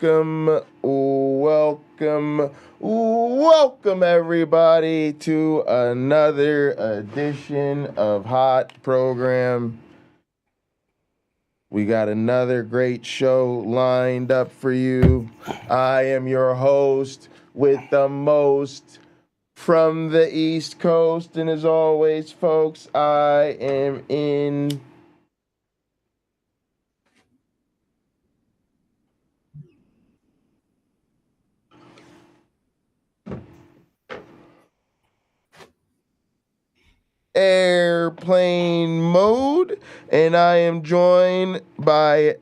welcome everybody to another edition of Hot Program. We got another great show lined up for you. I am your host with the most from the East Coast, and as always, folks, I am in airplane mode, and I am joined by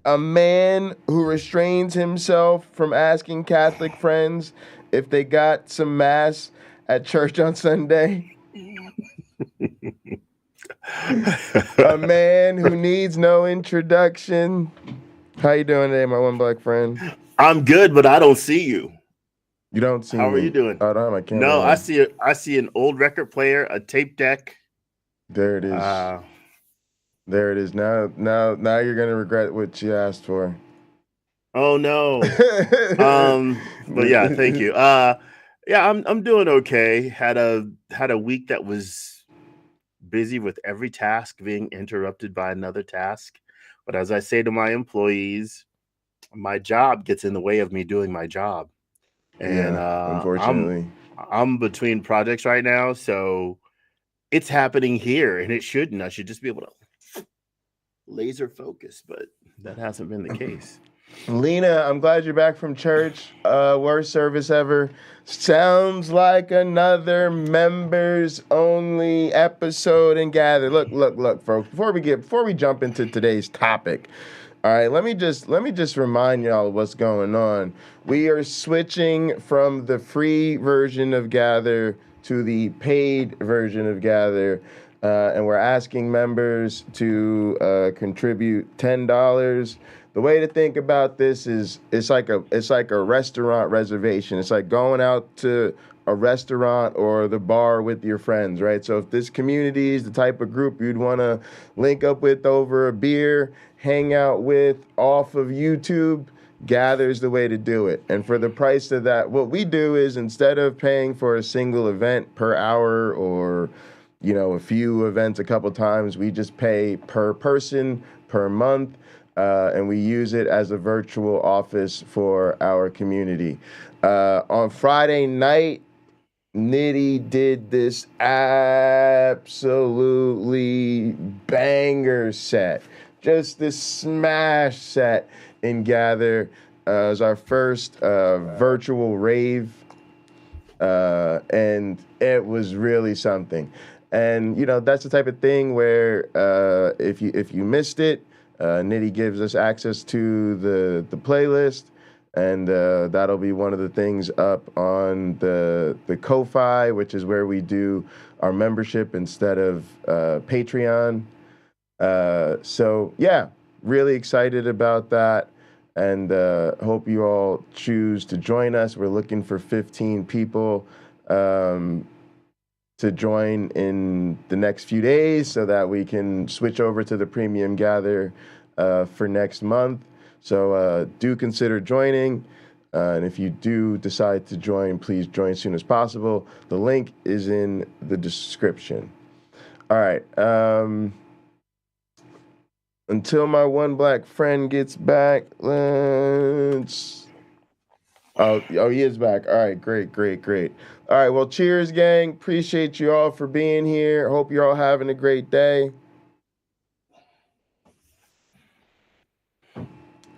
a man who restrains himself from asking Catholic friends if they got some mass at church on Sunday. A man who needs no introduction. How you doing today, my one black friend? I'm good, but I don't see you. You don't see How me. are you doing? Oh, I don't have my camera No, on. I see an old record player, a tape deck. There it is. There it is. Now you're gonna regret what you asked for. Oh no. But yeah, thank you. Yeah, I'm doing okay. Had a week that was busy with every task being interrupted by another task. But as I say to my employees, my job gets in the way of me doing my job. And unfortunately. I'm between projects right now, so it's happening here, and it shouldn't. I should just be able to laser focus, but that hasn't been the case. Lena, I'm glad you're back from church. Worst service ever. Sounds like another members only episode and gather. Look, folks. Before we jump into today's topic, all right, let me just remind y'all of what's going on. We are switching from the free version of Gather to the paid version of Gather, and we're asking members to contribute $10. The way to think about this is it's like a restaurant reservation. It's like going out to a restaurant or the bar with your friends, right? So if this community is the type of group you'd want to link up with over a beer, hang out with off of YouTube, Gather's the way to do it. And for the price of that, what we do is instead of paying for a single event per hour or, a few events a couple times, we just pay per person per month. And we use it as a virtual office for our community. On Friday night, Nitty did this absolutely banger set. Just this smash set in Gather. It was our first virtual rave, and it was really something. And, that's the type of thing where if you missed it, Nitty gives us access to the playlist, and that'll be one of the things up on the Ko-Fi, which is where we do our membership instead of Patreon. So yeah, really excited about that, and hope you all choose to join us. We're looking for 15 people to join in the next few days so that we can switch over to the premium Gather for next month. So do consider joining. And if you do decide to join, please join as soon as possible. The link is in the description. All right. Until my one black friend gets back, let's... Oh, he is back. All right, great. All right, well, cheers, gang. Appreciate you all for being here. Hope you're all having a great day.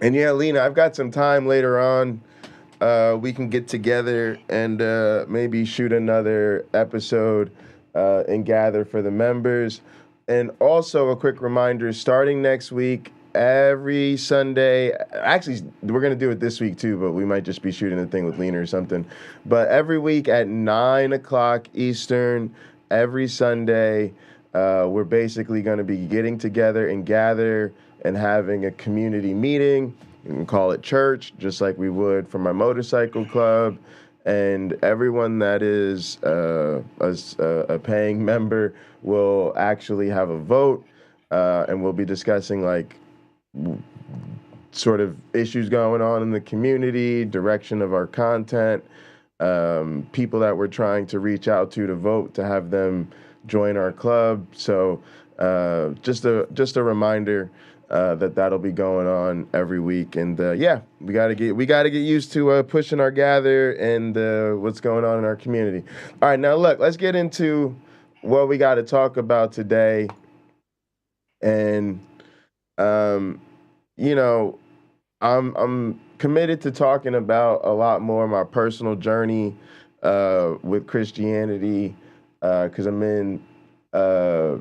And yeah, Lena, I've got some time later on. We can get together and maybe shoot another episode and gather for the members. And also a quick reminder, starting next week, every Sunday, actually, we're going to do it this week too, but we might just be shooting a thing with Lena or something. But every week at 9 o'clock Eastern, every Sunday, we're basically going to be getting together and gather and having a community meeting. You can call it church, just like we would for my motorcycle club. And everyone that is a paying member will actually have a vote, and we'll be discussing like sort of issues going on in the community, direction of our content, people that we're trying to reach out to vote to have them join our club. So just a reminder that'll be going on every week. And yeah, we gotta get used to pushing our gather and what's going on in our community. All right, now look, let's get into what we got to talk about today. And you know, I'm committed to talking about a lot more of my personal journey with Christianity because I'm in a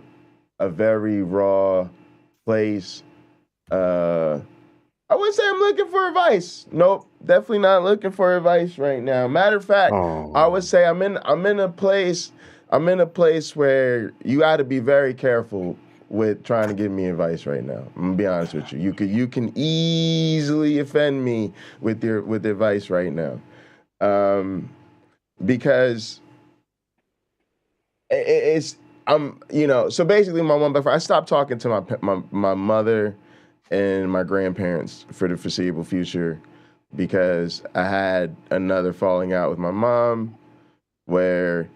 very raw place. I wouldn't say I'm looking for advice. Nope, definitely not looking for advice right now. Matter of fact, I would say I'm in a place where you got to be very careful with trying to give me advice right now. I'm gonna be honest with you. You can easily offend me with advice right now, because it's So basically, my one before I stopped talking to my mother and my grandparents for the foreseeable future because I had another falling out with my mom where.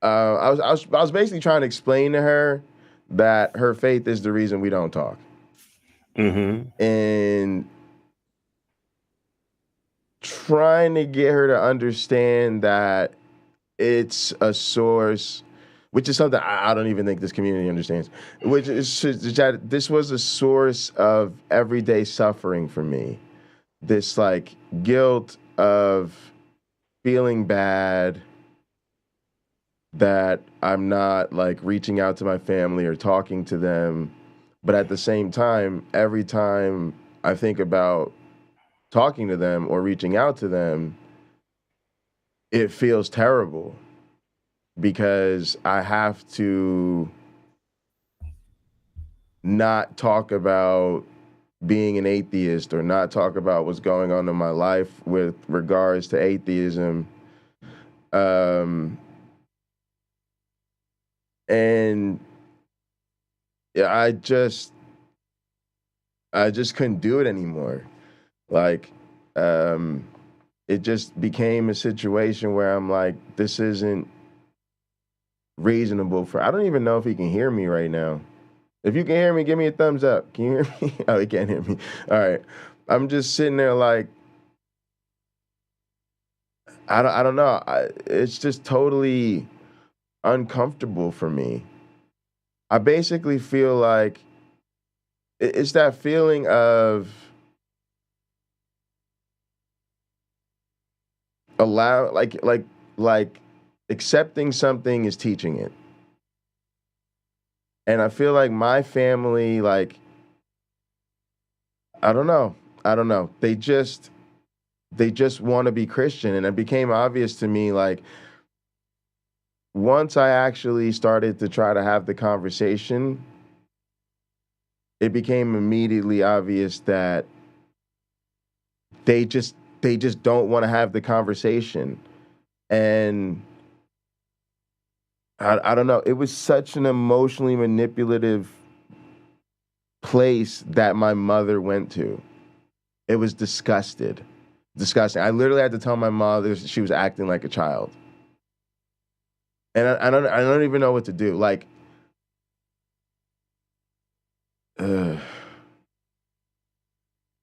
I was basically trying to explain to her that her faith is the reason we don't talk, and trying to get her to understand that it's a source, which is something I don't even think this community understands. Which is that this was a source of everyday suffering for me. This like guilt of feeling bad that I'm not like reaching out to my family or talking to them. But at the same time, every time I think about talking to them or reaching out to them, it feels terrible because I have to not talk about being an atheist or not talk about what's going on in my life with regards to atheism. And yeah, I just couldn't do it anymore. Like, it just became a situation where I'm like, this isn't reasonable I don't even know if he can hear me right now. If you can hear me, give me a thumbs up. Can you hear me? Oh, he can't hear me. All right. I'm just sitting there like, I don't know. It's just totally uncomfortable for me. I basically feel like it's that feeling of like accepting something is teaching it. And I feel like my family, like, I don't know. They just want to be Christian. And it became obvious to me, like, once I actually started to try to have the conversation, it became immediately obvious that they just don't want to have the conversation. And I don't know. It was such an emotionally manipulative place that my mother went to. It was disgusting. I literally had to tell my mother she was acting like a child. And I don't even know what to do. Like,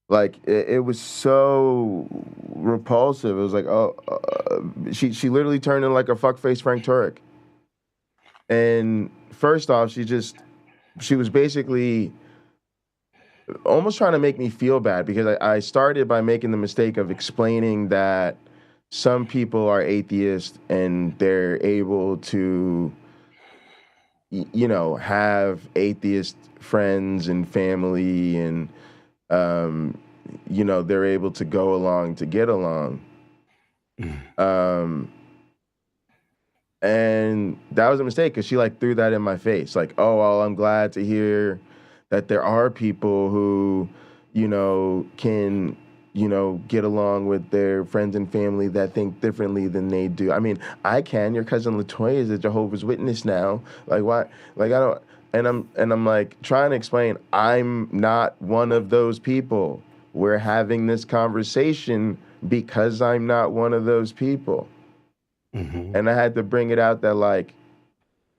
like it was so repulsive. It was like, she literally turned into like a fuckface Frank Turek. And first off, she was basically almost trying to make me feel bad because I started by making the mistake of explaining that some people are atheists and they're able to, have atheist friends and family and, they're able to go along to get along. And that was a mistake because she like threw that in my face. Like, oh, well, I'm glad to hear that there are people who, can, get along with their friends and family that think differently than they do. I mean, I can. Your cousin LaToya is a Jehovah's Witness now. Like, why? Like, I'm like trying to explain, I'm not one of those people. We're having this conversation because I'm not one of those people. Mm-hmm. And I had to bring it out that, like,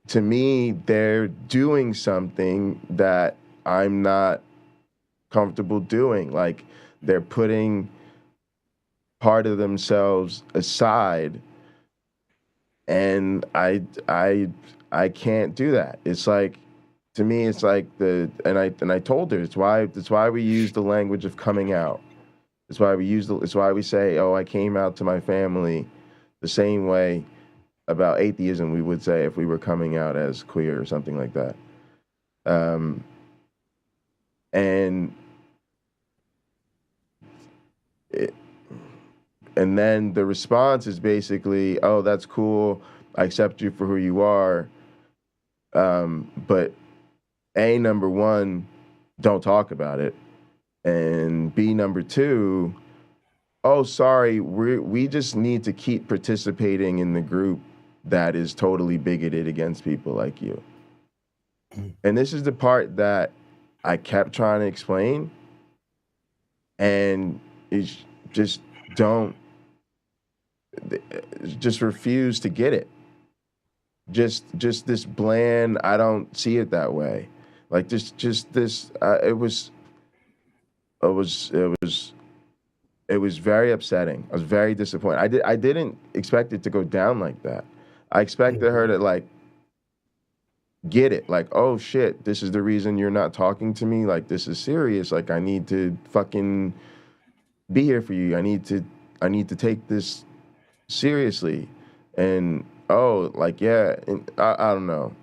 to me, they're doing something that I'm not comfortable doing. Like, they're putting part of themselves aside, and I can't do that. It's like, to me, it's like and I told her it's why we use the language of coming out. It's why we say, oh, I came out to my family the same way about atheism we would say if we were coming out as queer or something like that. And then the response is basically, oh, that's cool, I accept you for who you are, but number one, don't talk about it, and B, number two, oh, sorry, we just need to keep participating in the group that is totally bigoted against people like you. And this is the part that I kept trying to explain, and it's just refuse to get it. Just this bland, I don't see it that way. Like this, it was very upsetting. I was very disappointed. I didn't expect it to go down like that. I expected her to, like, get it. Like, oh shit, this is the reason you're not talking to me. Like, this is serious. Like, I need to fucking be here for you. I need to take this seriously. And oh, like, yeah, and I don't know.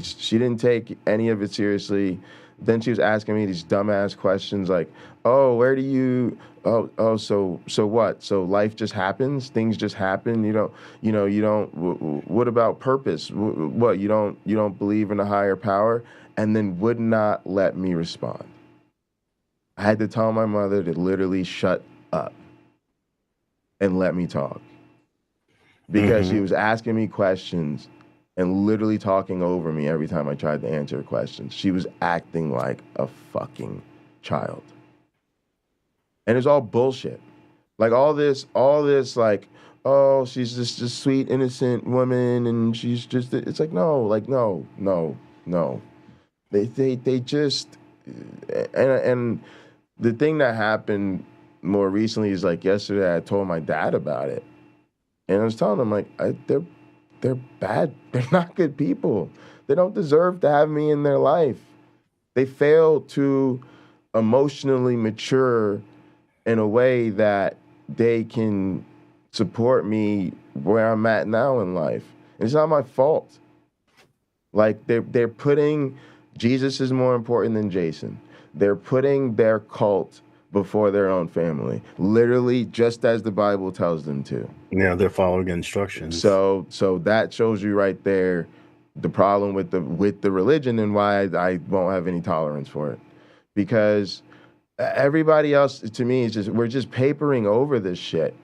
She didn't take any of it seriously. Then she was asking me these dumbass questions like, oh, where do you, so what? So life just happens? Things just happen? You don't, what about purpose? What, you don't believe in a higher power? And then would not let me respond. I had to tell my mother to literally shut up and let me talk. Because she was asking me questions and literally talking over me every time I tried to answer her questions. She was acting like a fucking child. And it's all bullshit. Like all this like, oh, she's just a sweet, innocent woman and she's just, it's like, no. They just, and the thing that happened more recently is, like, yesterday I told my dad about it. And I was telling him, like, they're bad. They're not good people. They don't deserve to have me in their life. They fail to emotionally mature in a way that they can support me where I'm at now in life. And it's not my fault. Like, they're putting Jesus is more important than Jason. They're putting their cult before their own family, literally just as the Bible tells them to. Yeah, they're following instructions. So that shows you right there the problem with the religion and why I won't have any tolerance for it. Because everybody else, to me, is we're just papering over this shit.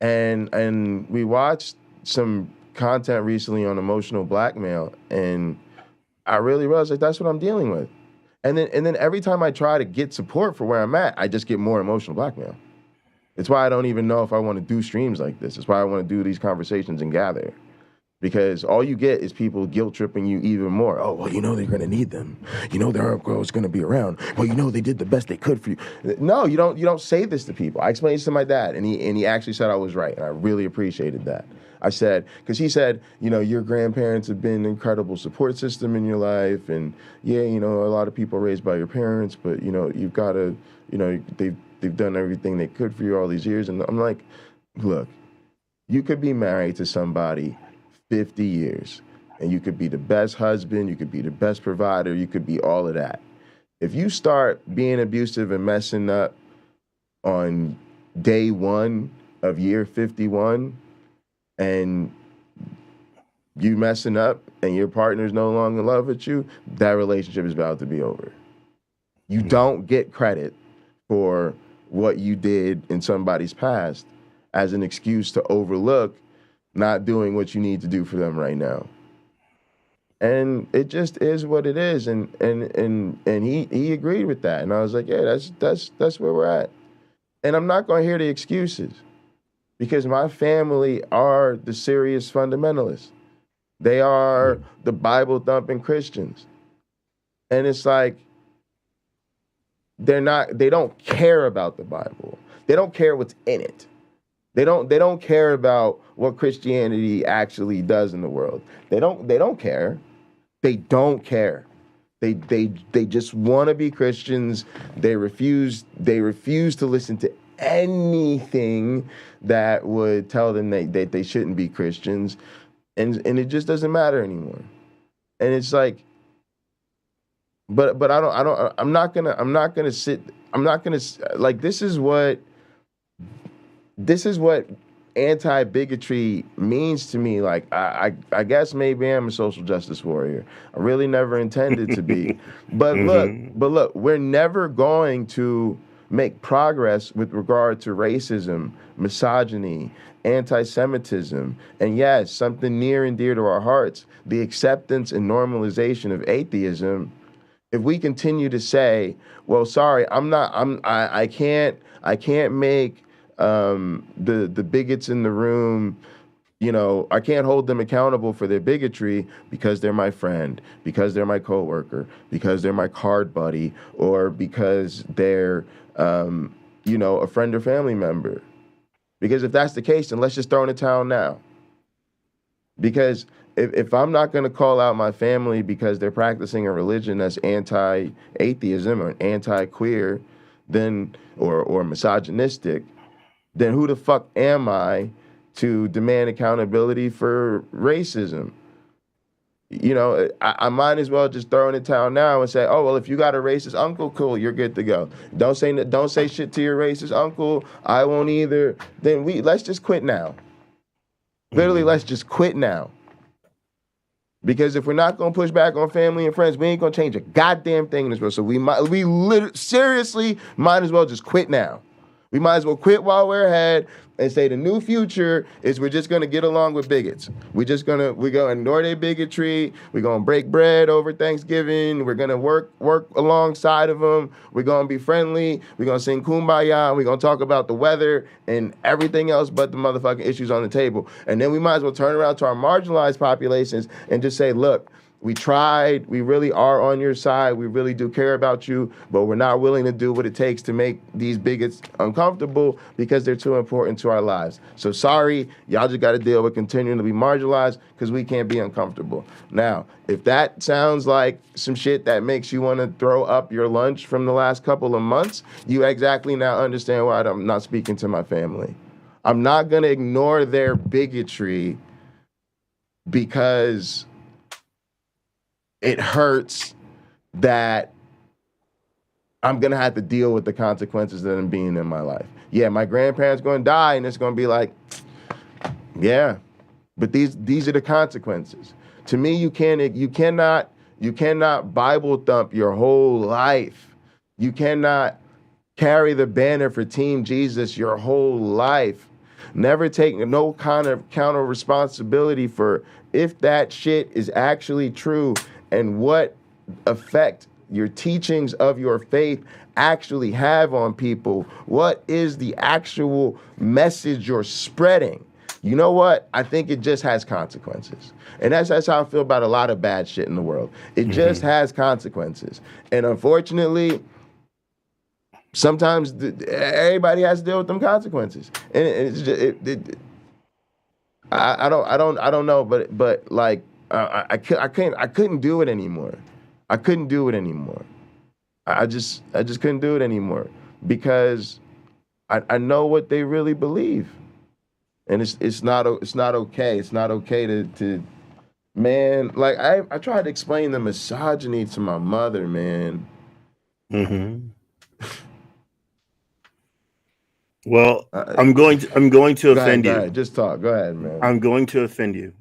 And we watched some content recently on emotional blackmail, and I really realized, like, that's what I'm dealing with. And then every time I try to get support for where I'm at, I just get more emotional blackmail. It's why I don't even know if I want to do streams like this. It's why I want to do these conversations and gather. Because all you get is people guilt-tripping you even more. Oh, well, they're going to need them. Their girl's going to be around. Well, they did the best they could for you. No, you don't say this to people. I explained this to my dad, and he actually said I was right, and I really appreciated that. I said, because he said, your grandparents have been an incredible support system in your life, and yeah, a lot of people are raised by your parents, but you've got to, they've done everything they could for you all these years. And I'm like, look, you could be married to somebody 50 years, and you could be the best husband, you could be the best provider, you could be all of that. If you start being abusive and messing up on day one of year 51, and you messing up and your partner's no longer in love with you, that relationship is about to be over. You don't get credit for what you did in somebody's past as an excuse to overlook not doing what you need to do for them right now. And it just is what it is. And he agreed with that. And I was like, yeah, that's where we're at. And I'm not going to hear the excuses because my family are the serious fundamentalists. They are the Bible thumping Christians. And it's like, they don't care about the Bible. They don't care what's in it. They don't care about what Christianity actually does in the world. They don't care. They don't care. They just want to be Christians. They refuse to listen to anything that would tell them that they shouldn't be Christians. And it just doesn't matter anymore. And it's like, but I'm not gonna like, this is what anti-bigotry means to me. Like, I guess maybe I'm a social justice warrior. I really never intended to be. But look, we're never going to make progress with regard to racism, misogyny, anti-Semitism, and yes, something near and dear to our hearts, the acceptance and normalization of atheism, if we continue to say, well, sorry, I can't make the bigots in the room, I can't hold them accountable for their bigotry because they're my friend, because they're my coworker, because they're my card buddy, or because they're a friend or family member. Because if that's the case, then let's just throw in the towel now. Because if I'm not going to call out my family because they're practicing a religion that's anti-atheism or anti-queer, then or misogynistic, then who the fuck am I to demand accountability for racism? I might as well just throw in the towel now and say, oh, well, if you got a racist uncle, cool, you're good to go. Don't say shit to your racist uncle. I won't either. Then let's just quit now. Literally, let's just quit now. Because if we're not going to push back on family and friends, we ain't going to change a goddamn thing in this world. So we seriously might as well just quit now. We might as well quit while we're ahead and say the new future is we're just going to get along with bigots. We're going to ignore their bigotry. We're going to break bread over Thanksgiving. We're going to work alongside of them. We're going to be friendly. We're going to sing Kumbaya. And we're going to talk about the weather and everything else but the motherfucking issues on the table. And then we might as well turn around to our marginalized populations and just say, look, we tried. We really are on your side. We really do care about you, but we're not willing to do what it takes to make these bigots uncomfortable because they're too important to our lives. So sorry, y'all just got to deal with continuing to be marginalized because we can't be uncomfortable. Now, if that sounds like some shit that makes you want to throw up your lunch from the last couple of months, you exactly now understand why I'm not speaking to my family. I'm not going to ignore their bigotry because it hurts that I'm going to have to deal with the consequences of them being in my life. Yeah, my grandparents going to die, and it's going to be like, yeah, but these are the consequences. To me, you cannot Bible thump your whole life. You cannot carry the banner for Team Jesus your whole life. Never take no kind of counter responsibility for if that shit is actually true and what effect your teachings of your faith actually have on people. What is the actual message you're spreading? You know what? I think it just has consequences. And that's how I feel about a lot of bad shit in the world. It just has consequences. And unfortunately, sometimes everybody has to deal with them consequences. And it's just, I don't know, but like, I couldn't do it anymore. I couldn't do it anymore. I just couldn't do it anymore because I know what they really believe, and it's not okay. It's not okay to man. Like I tried to explain the misogyny to my mother, man. Well, I'm going to offend you. Go ahead. Just talk. Go ahead, man. I'm going to offend you.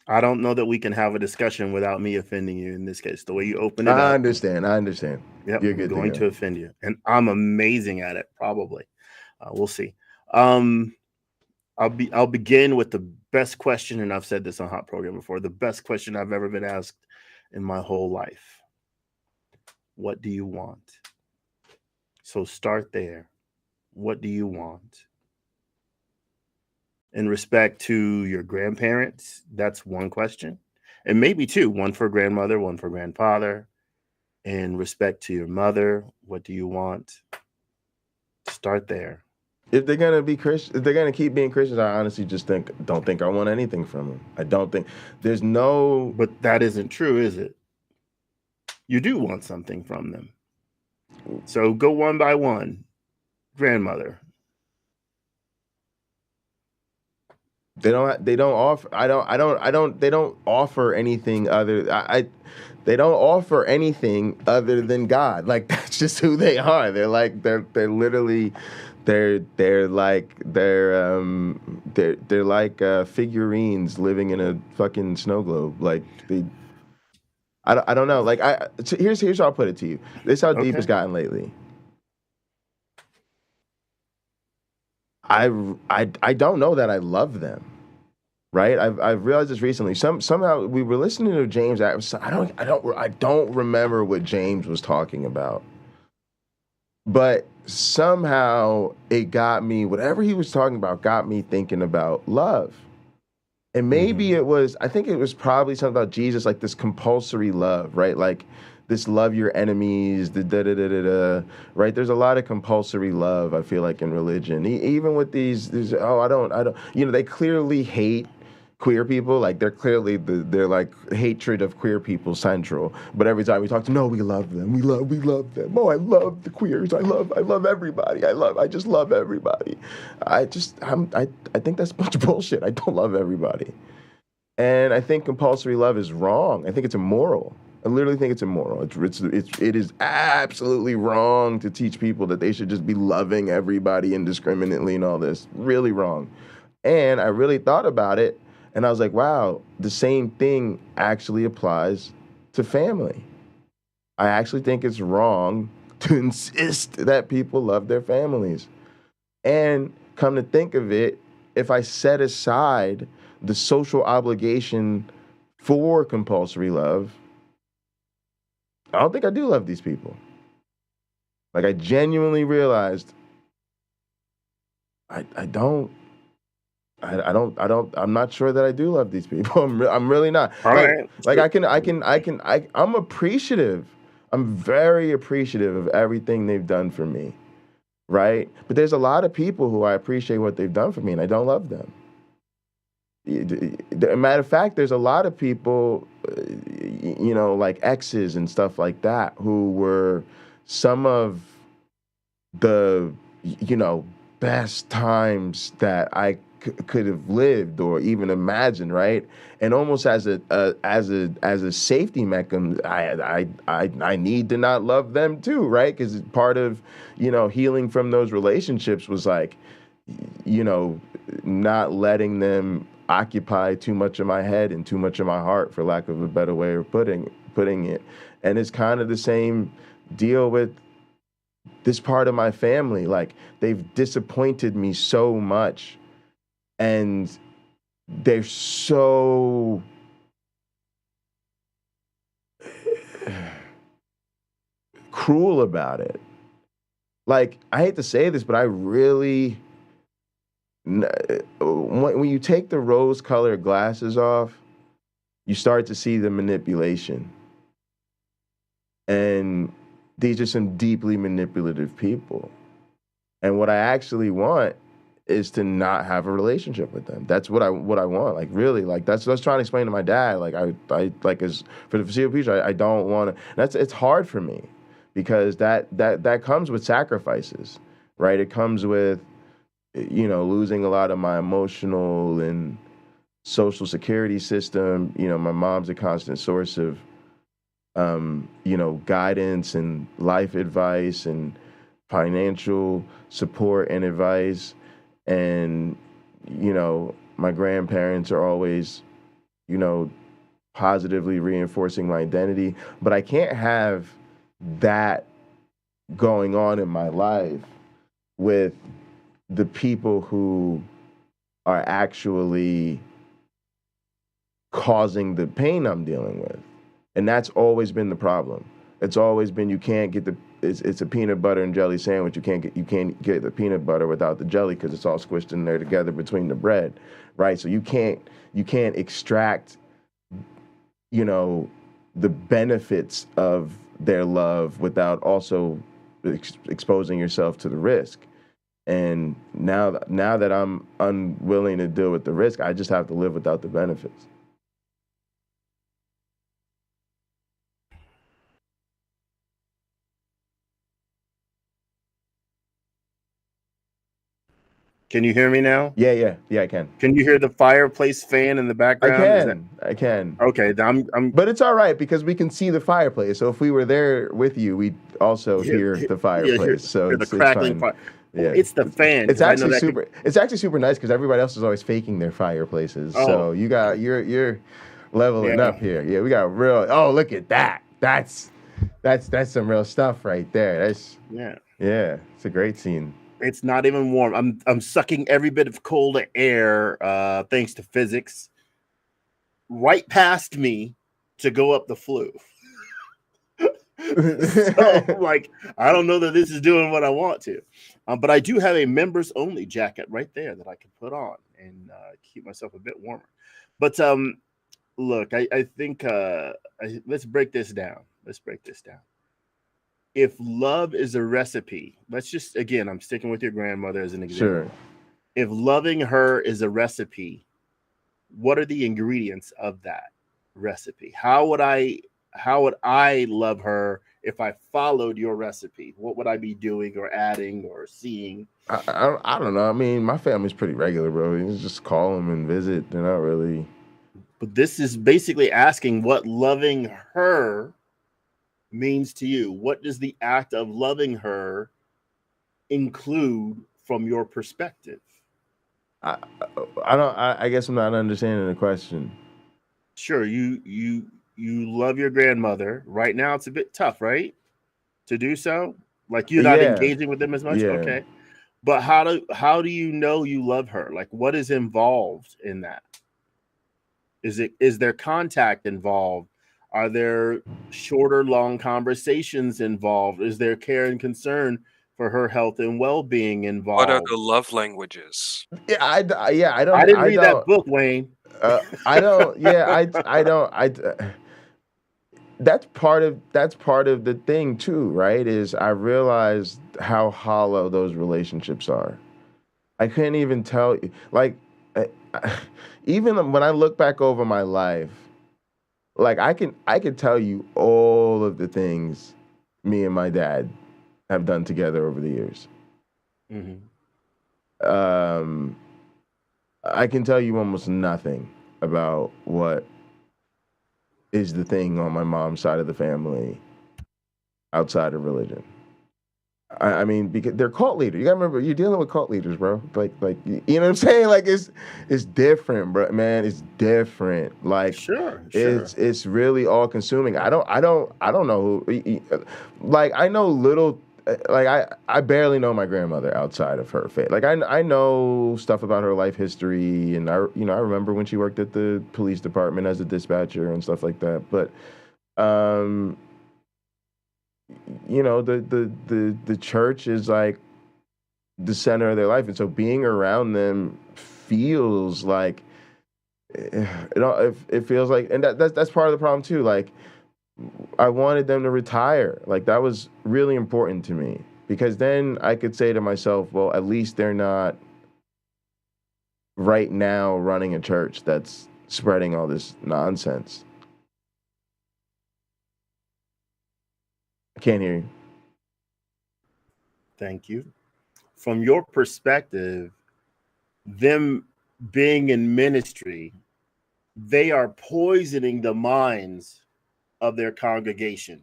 I don't know that we can have a discussion without me offending you in this case. The way you opened it up. I understand. Yep, You're good. I'm going to offend you. And I'm amazing at it, probably. We'll see. I'll begin with the best question, and I've said this on Hot Program before, the best question I've ever been asked in my whole life. What do you want? So start there. What do you want? In respect to your grandparents, that's one question. And maybe two, one for grandmother, one for grandfather. In respect to your mother, what do you want? Start there. If they're gonna be Christian, if they're gonna keep being Christians, I honestly just don't think I want anything from them. I don't think there's no. But that isn't true, is it? You do want something from them. So go one by one. Grandmother. They don't offer. They don't offer anything other. They don't offer anything other than God. Like, that's just who they are. They're literally. They're like figurines living in a fucking snow globe. Like, I don't know. Like, here's how I'll put it to you. This is how deep it's gotten lately. I don't know that I love them, right? I've realized this recently. Somehow we were listening to James. I don't remember what James was talking about, but somehow it got me. Whatever he was talking about got me thinking about love, and maybe it was. I think it was probably something about Jesus, like this compulsory love, right? Like, this love your enemies, the da-da-da-da-da, right? There's a lot of compulsory love, I feel like, in religion. Even with these, I don't, they clearly hate queer people. Like, they're clearly, they're like hatred of queer people central. But every time we talk to them, no, we love them. We love them. Oh, I love the queers. I love everybody. I just love everybody. I think that's a bunch of bullshit. I don't love everybody. And I think compulsory love is wrong. I think it's immoral. I literally think it's immoral. It is absolutely wrong to teach people that they should just be loving everybody indiscriminately and all this. Really wrong. And I really thought about it, and I was like, wow, the same thing actually applies to family. I actually think it's wrong to insist that people love their families. And come to think of it, if I set aside the social obligation for compulsory love, I don't think I do love these people. Like, I genuinely realized I'm not sure that I do love these people. I'm really not. I'm appreciative. I'm very appreciative of everything they've done for me, right? But there's a lot of people who I appreciate what they've done for me, and I don't love them. Matter of fact, there's a lot of people, like exes and stuff like that, who were some of the, best times that I could have lived or even imagined, right? And almost as a safety mechanism, I need to not love them too, right? Because part of healing from those relationships was like, not letting them occupy too much of my head and too much of my heart, for lack of a better way of putting it. And it's kind of the same deal with this part of my family. Like, they've disappointed me so much, and they're so cruel about it. Like, I hate to say this, but I really, when you take the rose-colored glasses off, you start to see the manipulation. And these are some deeply manipulative people. And what I actually want is to not have a relationship with them. That's what I want. Like, really, like, that's what I was trying to explain to my dad. Like, I like, as for the foreseeable future, I don't want to. It's hard for me, because that comes with sacrifices, right? It comes with, losing a lot of my emotional and social security system. My mom's a constant source of, guidance and life advice and financial support and advice. And, my grandparents are always, positively reinforcing my identity. But I can't have that going on in my life with the people who are actually causing the pain I'm dealing with. And that's always been the problem. It's always been you can't get it's a peanut butter and jelly sandwich. You can't get the peanut butter without the jelly because it's all squished in there together between the bread, right? So you can't extract, you know, the benefits of their love without also exposing yourself to the risk. And now that I'm unwilling to deal with the risk, I just have to live without the benefits. Can you hear me now? Yeah, I can. Can you hear the fireplace fan in the background? I can. Okay, I'm. But it's all right because we can see the fireplace. So if we were there with you, we'd also hear the fireplace. So hear it's the crackling fine. fire. Yeah, it's the fan. It's actually super. It's actually super nice because everybody else is always faking their fireplaces. Oh. So you're leveling up here. Yeah, we got real. Oh, look at that. That's some real stuff right there. That's yeah. It's a great scene. It's not even warm. I'm sucking every bit of cold air, thanks to physics, right past me to go up the flue. So, like, I don't know that this is doing what I want to, but I do have a members only jacket right there that I can put on and keep myself a bit warmer. But look, I think let's break this down. If love is a recipe, let's just, again, I'm sticking with your grandmother as an example. Sure. If loving her is a recipe, what are the ingredients of that recipe? How would I love her if I followed your recipe? What would I be doing or adding or seeing? I don't know. I mean, my family's pretty regular, bro. You just call them and visit. They're not really. But this is basically asking what loving her means to you. What does the act of loving her include from your perspective? I guess I'm not understanding the question. Sure, you love your grandmother. Right now it's a bit tough, right? To do so? Like you're not engaging with them as much? Yeah. Okay. But how do you know you love her? Like what is involved in that? Is there contact involved? Are there shorter, long conversations involved? Is there care and concern for her health and well-being involved? What are the love languages? Yeah, I don't. I didn't read that book, Wayne. I don't. Yeah, I don't. That's part of the thing too, right? Is I realized how hollow those relationships are. I couldn't even tell you, like, even when I look back over my life, like I can tell you all of the things me and my dad have done together over the years. Mm-hmm. I can tell you almost nothing about what is the thing on my mom's side of the family outside of religion. I mean, because they're cult leaders. You gotta remember, you're dealing with cult leaders, bro. Like, you know what I'm saying? Like, it's different, bro. Man, it's different. Like, sure. It's really all consuming. I don't know who. Like, I know little. Like, I barely know my grandmother outside of her faith. Like, I know stuff about her life history, and I remember when she worked at the police department as a dispatcher and stuff like that. But, you know, the church is like the center of their life, and so being around them feels like it feels like, and that's part of the problem too. Like, I wanted them to retire. Like, that was really important to me because then I could say to myself, well, at least they're not right now running a church that's spreading all this nonsense. I can't hear you. Thank you. From your perspective, them being in ministry, they are poisoning the minds of their congregation,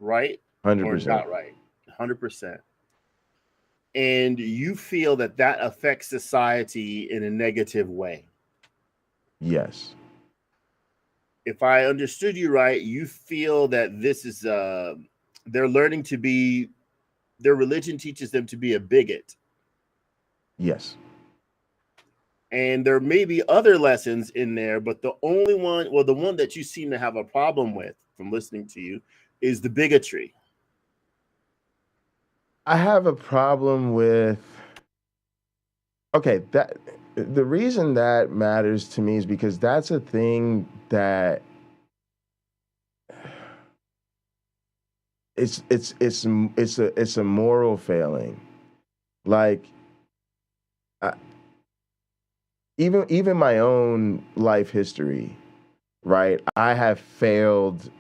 right? 100%. Or not right? 100%. And you feel that affects society in a negative way. Yes. If I understood you right, you feel that this is they're learning to be, their religion teaches them to be a bigot. Yes. And there may be other lessons in there, but the only one, well, the one that you seem to have a problem with from listening to you is the bigotry. I have a problem with. Okay, that the reason that matters to me is because that's a thing that it's a moral failing. Like I, even my own life history, right? I have failed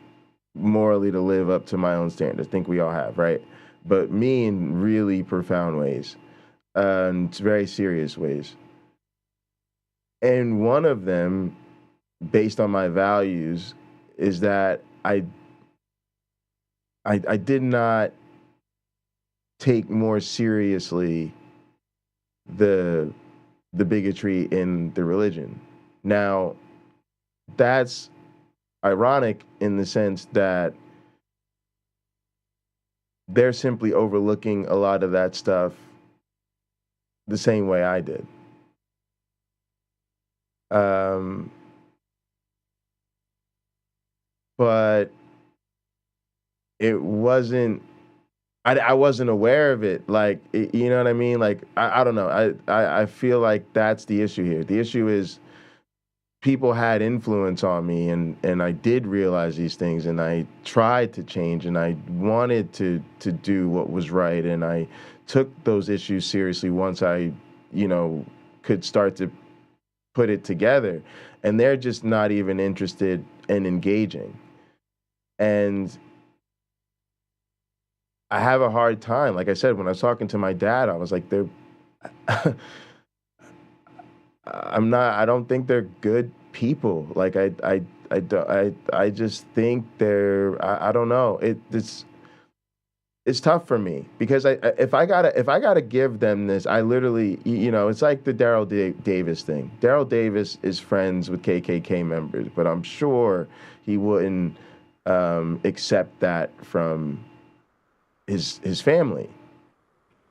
morally to live up to my own standards. I think we all have, right? But me in really profound ways, and very serious ways. And one of them, based on my values, is that I did not take more seriously the bigotry in the religion. Now, that's ironic in the sense that they're simply overlooking a lot of that stuff the same way I did. But it wasn't. I wasn't aware of it. Like you know what I mean. Like I don't know. I feel like that's the issue here. The issue is people had influence on me, and I did realize these things, and I tried to change, and I wanted to do what was right, and I took those issues seriously once I could start to put it together, and they're just not even interested in engaging. And I have a hard time. Like I said, when I was talking to my dad, I was like, they're I don't think they're good people. Like I just think I don't know. It's tough for me because if I gotta give them this, I literally, it's like the Davis thing. Daryl Davis is friends with KKK members, but I'm sure he wouldn't accept that from his family.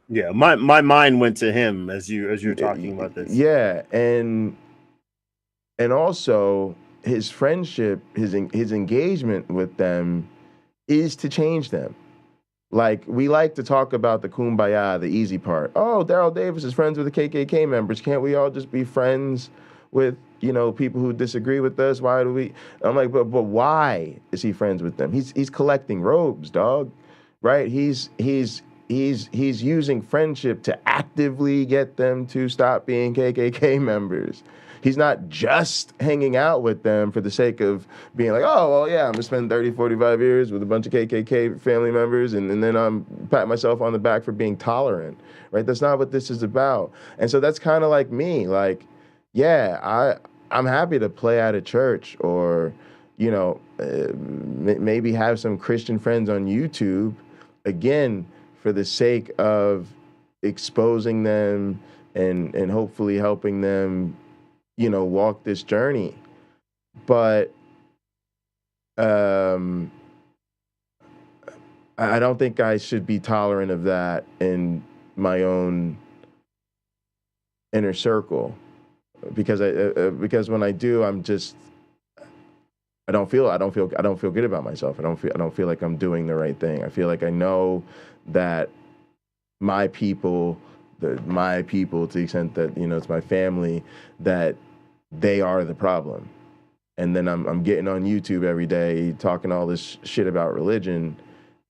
Yeah, my mind went to him as you're talking about this. Yeah, and also his friendship, his engagement with them is to change them. Like, we like to talk about the kumbaya, the easy part. Oh, Daryl Davis is friends with the KKK members. Can't we all just be friends with, people who disagree with us? Why do we? I'm like, but why is he friends with them? He's collecting robes, dog. Right? He's using friendship to actively get them to stop being KKK members. He's not just hanging out with them for the sake of being like, oh, well, yeah, I'm going to spend 30, 45 years with a bunch of KKK family members, and then I'm pat myself on the back for being tolerant, right? That's not what this is about. And so that's kind of like me. Like, yeah, I'm happy to play at a church or, maybe have some Christian friends on YouTube, again, for the sake of exposing them and hopefully helping them walk this journey. But I don't think I should be tolerant of that in my own inner circle, because because when I do, I don't feel good about myself. I don't feel like I'm doing the right thing. I feel like I know that my people, to the extent that it's my family, that they are the problem. And then I'm getting on YouTube every day talking all this shit about religion,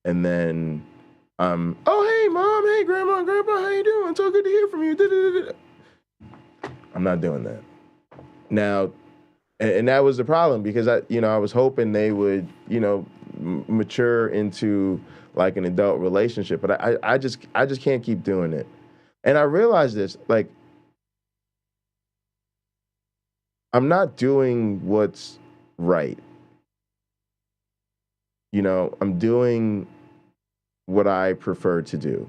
and then oh, hey mom, hey grandma and grandpa, how you doing? So good to hear from you. I'm not doing that now. And that was the problem, because I was hoping they would mature into like an adult relationship, but I just can't keep doing it. And I realized this, like, I'm not doing what's right. I'm doing what I prefer to do.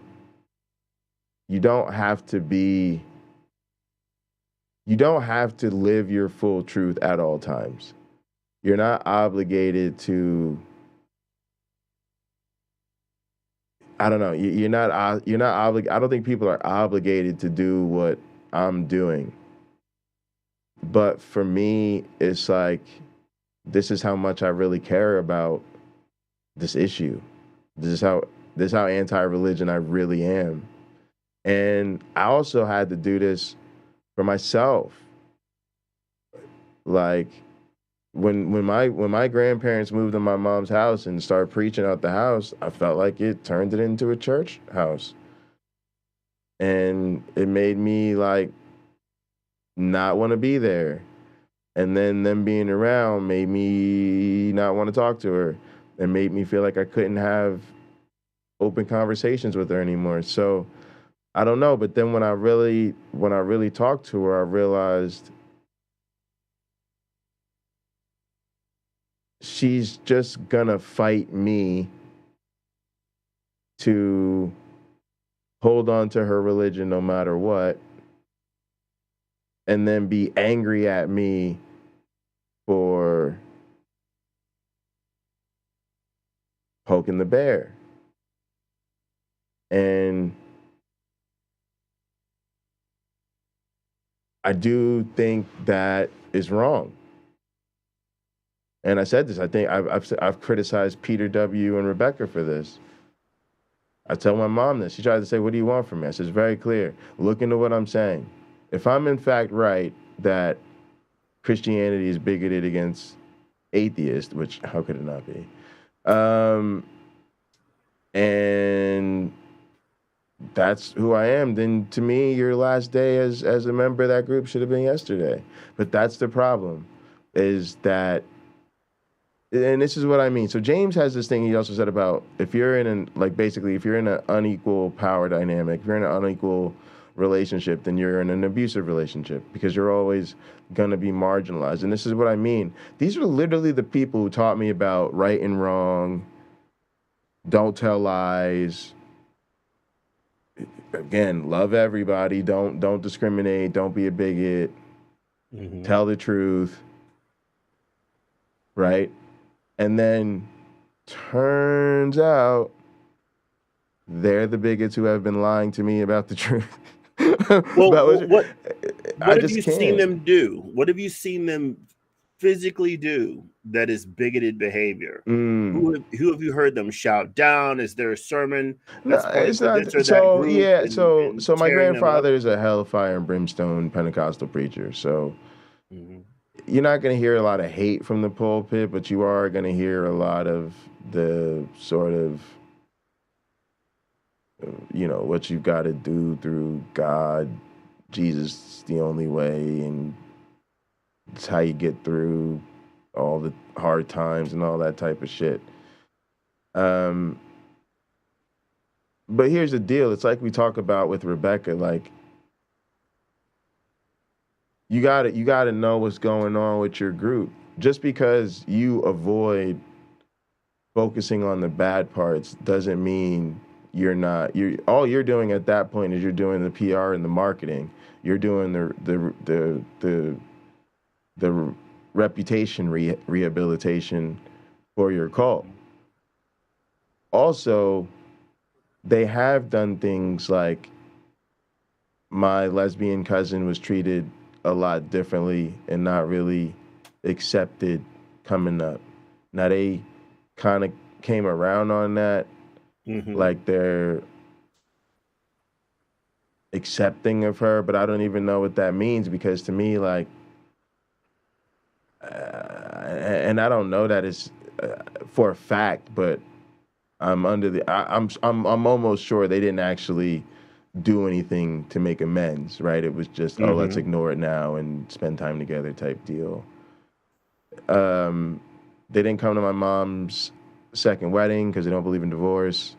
You don't have to live your full truth at all times. You're not obligated to, I don't know, you're not obligated. I don't think people are obligated to do what I'm doing. But for me, it's like, this is how much I really care about this issue. This is how anti-religion I really am. And I also had to do this for myself. Like when my grandparents moved to my mom's house and started preaching out the house, I felt like it turned it into a church house. And it made me like not want to be there. And then them being around made me not want to talk to her and made me feel like I couldn't have open conversations with her anymore. So I don't know, but then when I really talked to her, I realized she's just gonna fight me to hold on to her religion no matter what, and then be angry at me for poking the bear. And I do think that is wrong. And I said this. I think I've criticized Peter W. and Rebecca for this. I tell my mom this. She tries to say, "What do you want from me?" I said, "It's very clear. Look into what I'm saying. If I'm in fact right that Christianity is bigoted against atheists, which how could it not be? And that's who I am, then to me, your last day as a member of that group should have been yesterday." But that's the problem, is that, and this is what I mean. So James has this thing he also said about if you're in an unequal power dynamic, if you're in an unequal relationship, then you're in an abusive relationship because you're always going to be marginalized. And this is what I mean. These are literally the people who taught me about right and wrong, don't tell lies. Again, love everybody, don't discriminate, don't be a bigot, tell the truth, right? And then turns out they're the bigots who have been lying to me about the truth. Well, what have you seen them do? What have you seen them physically do that is bigoted behavior? Who have you heard them shout down? Is there a sermon that's pointing to this or that group? Yeah, so my grandfather is a hellfire and brimstone Pentecostal preacher. So you're not going to hear a lot of hate from the pulpit, but you are going to hear a lot of the sort of, what you've got to do through God. Jesus is the only way, and it's how you get through all the hard times and all that type of shit. But here's the deal. It's like we talk about with Rebecca, like, you gotta know what's going on with your group. Just because you avoid focusing on the bad parts doesn't mean all you're doing at that point is you're doing the PR and the marketing. You're doing the reputation rehabilitation for your cult. Also, they have done things like my lesbian cousin was treated a lot differently and not really accepted coming up. Now they kind of came around on that, like they're accepting of her, but I don't even know what that means, because to me, like, and I don't know that it's for a fact, but I'm almost sure they didn't actually do anything to make amends, right? It was just, let's ignore it now and spend time together type deal. They didn't come to my mom's second wedding because they don't believe in divorce.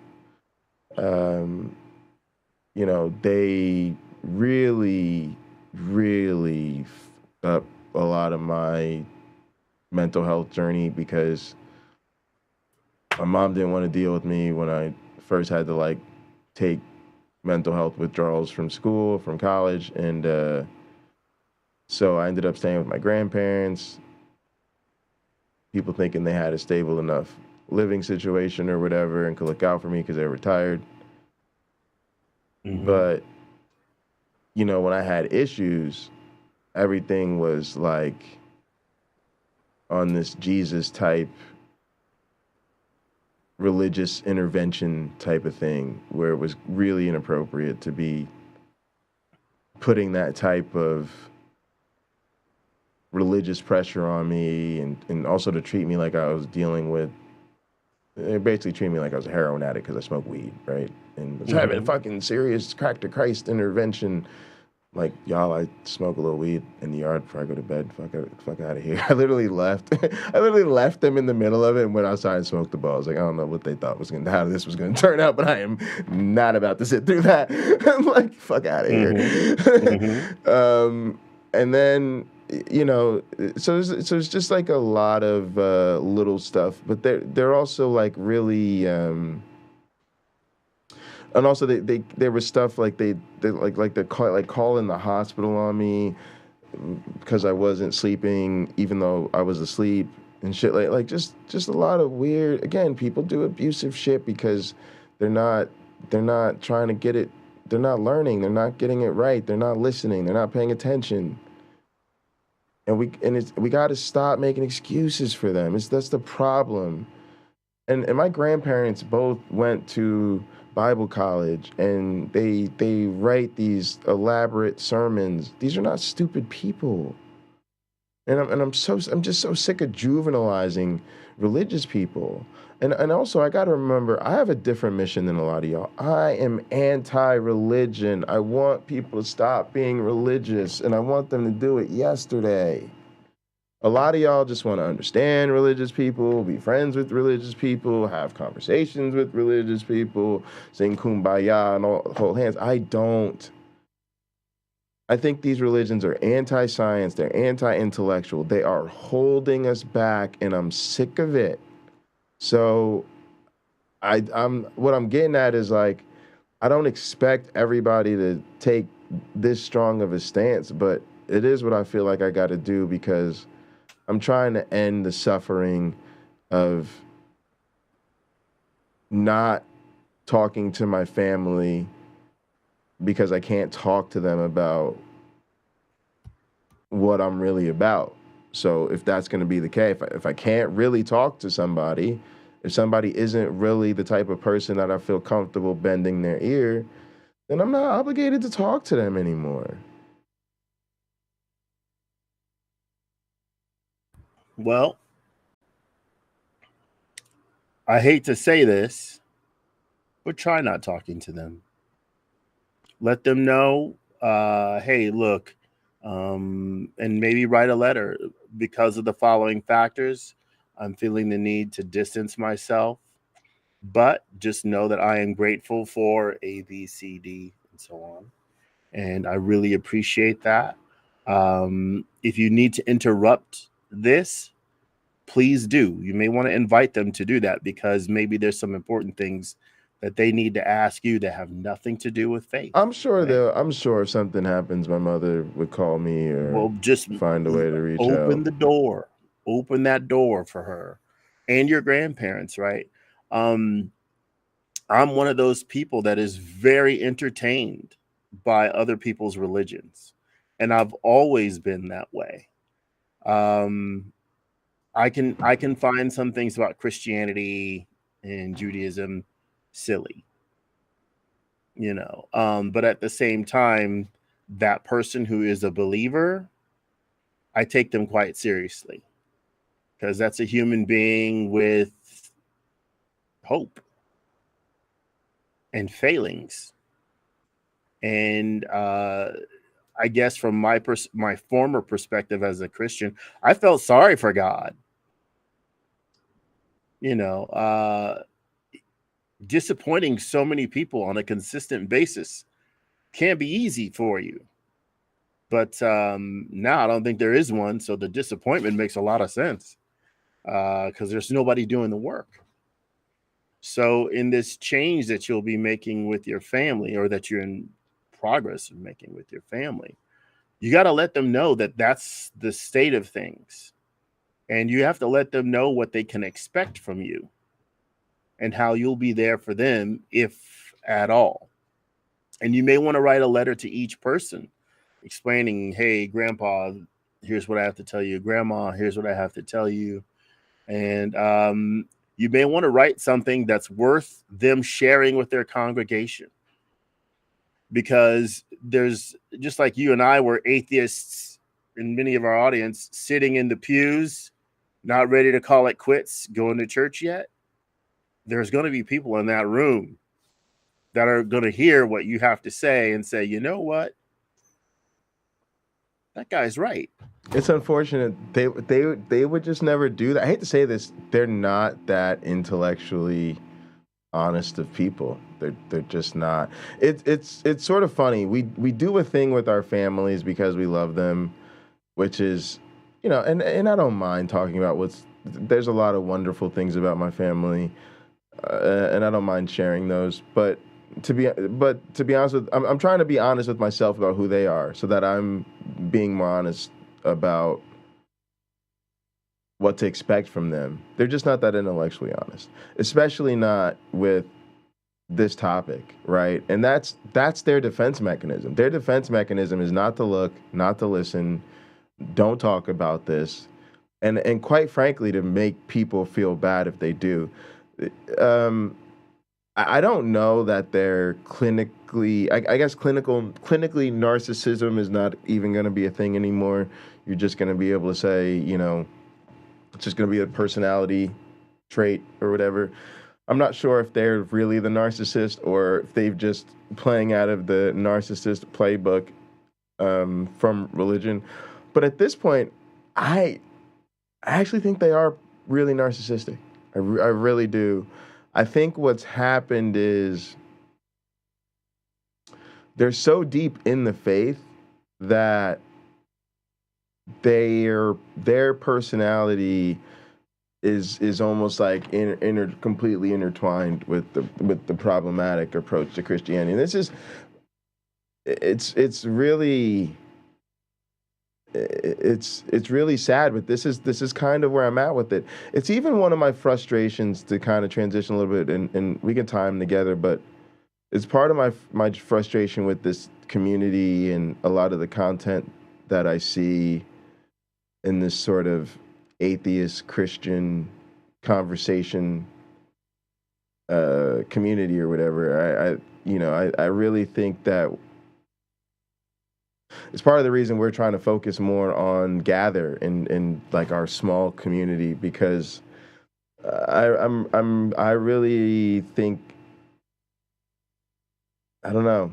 They really, really fucked up a lot of my mental health journey, because my mom didn't want to deal with me when I first had to, like, take mental health withdrawals from school, from college. And so I ended up staying with my grandparents, people thinking they had a stable enough living situation or whatever and could look out for me because they were retired. But, when I had issues, everything was like on this Jesus type religious intervention type of thing, where it was really inappropriate to be putting that type of religious pressure on me, and also to treat me like I was dealing with, they basically treat me like I was a heroin addict because I smoke weed, right? And was having a fucking serious crack to Christ intervention. Like, y'all, I smoke a little weed in the yard before I go to bed. Fuck out of here. I literally left. I literally left them in the middle of it and went outside and smoked the balls. Like, I don't know what they thought how this was going to turn out, but I am not about to sit through that. I'm like, fuck out of here. And then, you know, so it's just like a lot of little stuff, but they're also like really. And also, there was stuff like they're calling the hospital on me because I wasn't sleeping, even though I was asleep and shit. Like just a lot of weird. Again, people do abusive shit because they're not trying to get it. They're not learning. They're not getting it right. They're not listening. They're not paying attention. And we got to stop making excuses for them. That's the problem. And my grandparents both went to Bible college, and they write these elaborate sermons. These are not stupid people. And I'm just so sick of juvenilizing religious people. And also, I got to remember, I have a different mission than a lot of y'all. I am anti-religion. I want people to stop being religious, and I want them to do it yesterday. A lot of y'all just want to understand religious people, be friends with religious people, have conversations with religious people, sing kumbaya and hold hands. I don't. I think these religions are anti-science. They're anti-intellectual. They are holding us back, and I'm sick of it. So what I'm getting at is, like, I don't expect everybody to take this strong of a stance, but it is what I feel like I got to do, because I'm trying to end the suffering of not talking to my family because I can't talk to them about what I'm really about. So if that's going to be the case, if I can't really talk to somebody, if somebody isn't really the type of person that I feel comfortable bending their ear, then I'm not obligated to talk to them anymore. Well, I hate to say this, but try not talking to them. Let them know, hey, look, and maybe write a letter. Because of the following factors, I'm feeling the need to distance myself, but just know that I am grateful for A, B, C, D, and so on. And I really appreciate that. If you need to interrupt this, please do. You may want to invite them to do that, because maybe there's some important things that they need to ask you that have nothing to do with faith. I'm sure if something happens, my mother would call me, or just find a way to reach open out. the door. Open that door for her and your grandparents, right? I'm one of those people that is very entertained by other people's religions, and I've always been that way. I can find some things about Christianity and Judaism silly, but at the same time, that person who is a believer, I take them quite seriously, because that's a human being with hope and failings. And I guess from my former perspective as a Christian, I felt sorry for God. Disappointing so many people on a consistent basis can be easy for you. But now I don't think there is one. So the disappointment makes a lot of sense, because there's nobody doing the work. So in this change that you'll be making with your family, or that you're in progress of making with your family, you got to let them know that that's the state of things. And you have to let them know what they can expect from you and how you'll be there for them, if at all. And you may want to write a letter to each person explaining, hey, grandpa, here's what I have to tell you. Grandma, here's what I have to tell you. And you may want to write something that's worth them sharing with their congregation. Because there's, just like you and I were atheists in many of our audience, sitting in the pews, not ready to call it quits, going to church yet. There's going to be people in that room that are going to hear what you have to say and say, you know what? That guy's right. It's unfortunate they would just never do that. I hate to say this, they're not that intellectually honest of people. They're just not. It's sort of funny. We do a thing with our families because we love them, which is, and I don't mind talking about there's a lot of wonderful things about my family, and I don't mind sharing those. But to be honest I'm trying to be honest with myself about who they are, so that I'm being more honest about what to expect from them. They're just not that intellectually honest, especially not with this topic, right? And that's their defense mechanism. Their defense mechanism is not to look, not to listen, don't talk about this, and quite frankly, to make people feel bad if they do. I don't know that they're clinically, I guess clinically narcissism is not even going to be a thing anymore. You're just going to be able to say, it's just going to be a personality trait or whatever. I'm not sure if they're really the narcissist or if they've just playing out of the narcissist playbook from religion. But at this point, I actually think they are really narcissistic. I really do. I think what's happened is they're so deep in the faith that their personality is almost like completely intertwined with the problematic approach to Christianity. And this is it's really sad, but this is kind of where I'm at with it. It's even one of my frustrations to kind of transition a little bit, and we can tie them together, but it's part of my frustration with this community and a lot of the content that I see in this sort of atheist Christian conversation community or whatever. I really think that it's part of the reason we're trying to focus more on Gather in like our small community, because I really think, I don't know.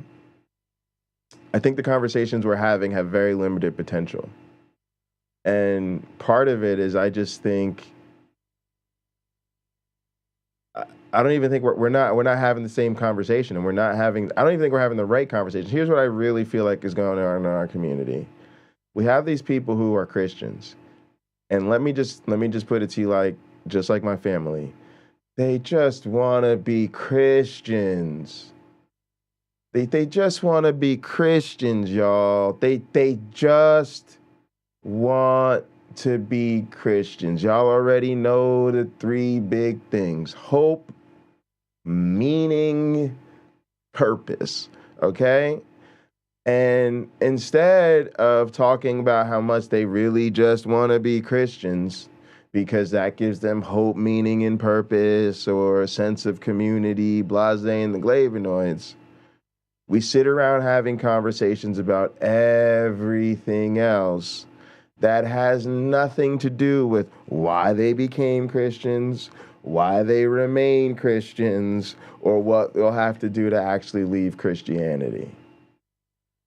I think the conversations we're having have very limited potential. And part of it is I just think I don't even think we're not having the same conversation, and I don't even think we're having the right conversation. Here's what I really feel like is going on in our community. We have these people who are Christians, and let me just put it to you just like my family. They just want to be Christians. They just want to be Christians, y'all. They just want to be Christians. Y'all already know the three big things: hope, meaning, purpose. Okay? And instead of talking about how much they really just want to be Christians, because that gives them hope, meaning, and purpose, or a sense of community, blase, and the flavonoids, we sit around having conversations about everything else that has nothing to do with why they became Christians, why they remain Christians, or what they'll have to do to actually leave Christianity.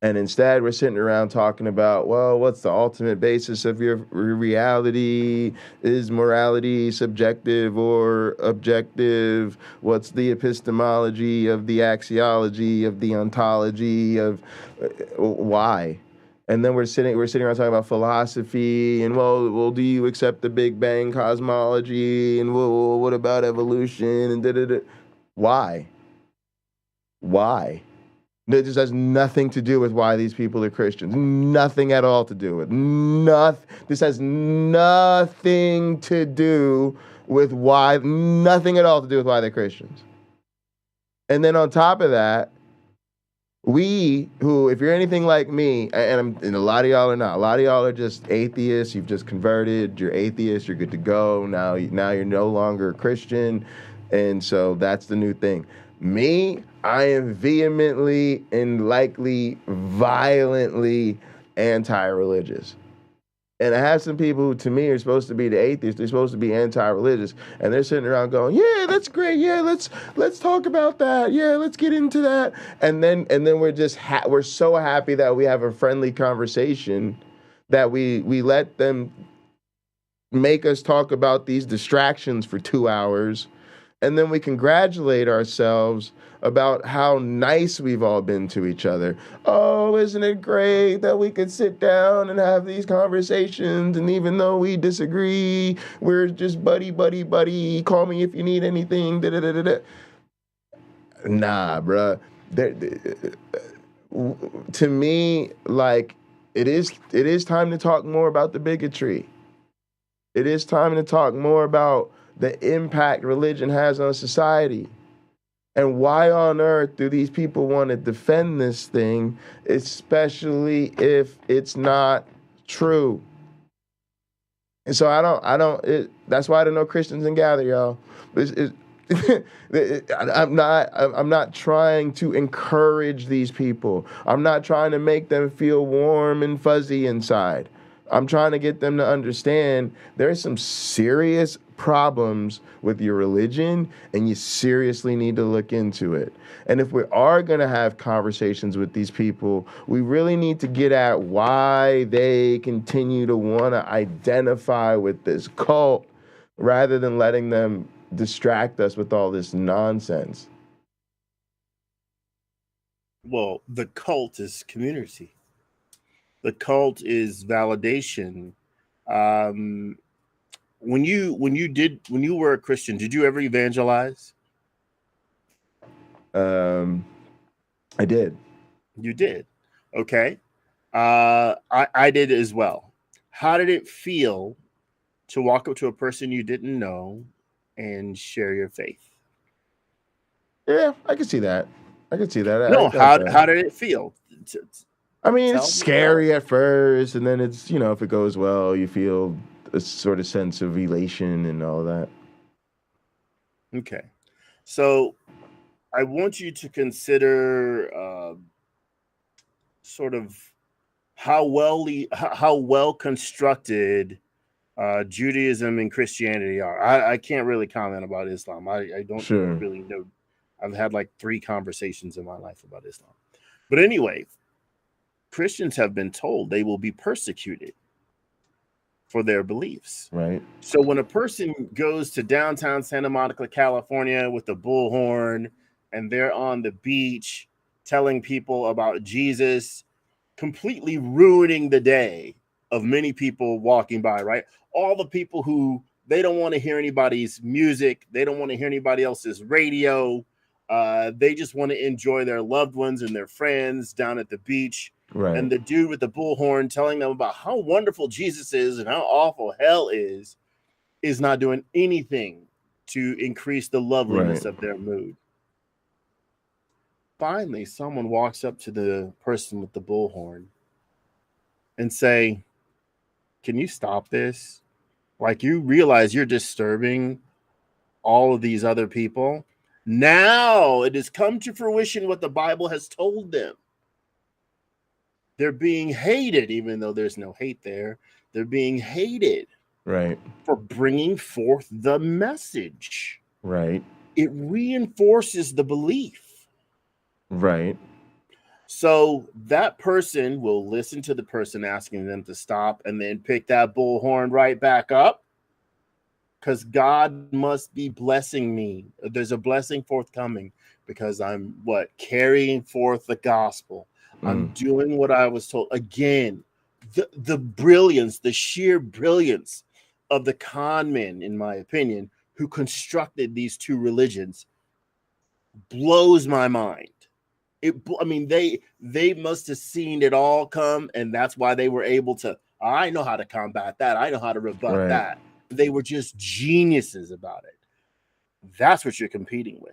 And instead, we're sitting around talking about, well, what's the ultimate basis of your reality? Is morality subjective or objective? What's the epistemology of the axiology of the ontology of why? And then we're sitting around talking about philosophy, and well, do you accept the Big Bang cosmology? And well, what about evolution? And da-da-da. Why? It just has nothing to do with why these people are Christians. Nothing at all to do with. This has nothing to do with why. Nothing at all to do with why they're Christians. And then on top of that, who, if you're anything like me, and a lot of y'all are not. A lot of y'all are just atheists. You've just converted. You're atheist. You're good to go. Now you're no longer a Christian, and so that's the new thing. Me, I am vehemently and likely violently anti-religious. And I have some people who, to me, are supposed to be the atheists. They're supposed to be anti-religious, and they're sitting around going, "Yeah, that's great. Yeah, let's talk about that. Yeah, let's get into that." And then we're just we're so happy that we have a friendly conversation, that we let them make us talk about these distractions for 2 hours, and then we congratulate ourselves about how nice we've all been to each other. Oh, isn't it great that we could sit down and have these conversations, and even though we disagree, we're just buddy, buddy, buddy. Call me if you need anything. Da, da, da, da, da. Nah, bruh. To me, like, it is time to talk more about the bigotry. It is time to talk more about the impact religion has on society. And why on earth do these people want to defend this thing, especially if it's not true? And so that's why I don't know Christians and Gather, y'all. I'm not trying to encourage these people. I'm not trying to make them feel warm and fuzzy inside. I'm trying to get them to understand there's some serious problems with your religion, and you seriously need to look into it. And if we are going to have conversations with these people, we really need to get at why they continue to want to identify with this cult, rather than letting them distract us with all this nonsense. Well, the cult is community. The cult is validation. When you were a Christian, did you ever evangelize? I did. You did. Okay. I did as well. How did it feel to walk up to a person you didn't know and share your faith? Yeah, I can see that. No, how did it feel? I mean, it's scary at first, and then it's, if it goes well, you feel a sort of sense of elation and all that. Okay. So I want you to consider sort of how well constructed Judaism and Christianity are. I can't really comment about Islam. I don't really know. I've had like 3 conversations in my life about Islam. But anyway, Christians have been told they will be persecuted for their beliefs. Right. So when a person goes to downtown Santa Monica, California with a bullhorn, and they're on the beach telling people about Jesus, completely ruining the day of many people walking by, right? All the people who, they don't want to hear anybody's music. They don't want to hear anybody else's radio. They just want to enjoy their loved ones and their friends down at the beach. Right. And the dude with the bullhorn telling them about how wonderful Jesus is and how awful hell is not doing anything to increase the loveliness of their mood. Finally, someone walks up to the person with the bullhorn and say, "Can you stop this? Like, you realize you're disturbing all of these other people. Now it has come to fruition what the Bible has told them. They're being hated, even though there's no hate there. They're being hated, right, for bringing forth the message. Right. It reinforces the belief. Right. So that person will listen to the person asking them to stop and then pick that bullhorn right back up, because God must be blessing me. There's a blessing forthcoming because I'm carrying forth the gospel. I'm doing what I was told. Again, the brilliance, the sheer brilliance of the con men, in my opinion, who constructed these two religions blows my mind. They must have seen it all come, and that's why they were able to, I know how to combat that. I know how to rebut that. They were just geniuses about it. That's what you're competing with.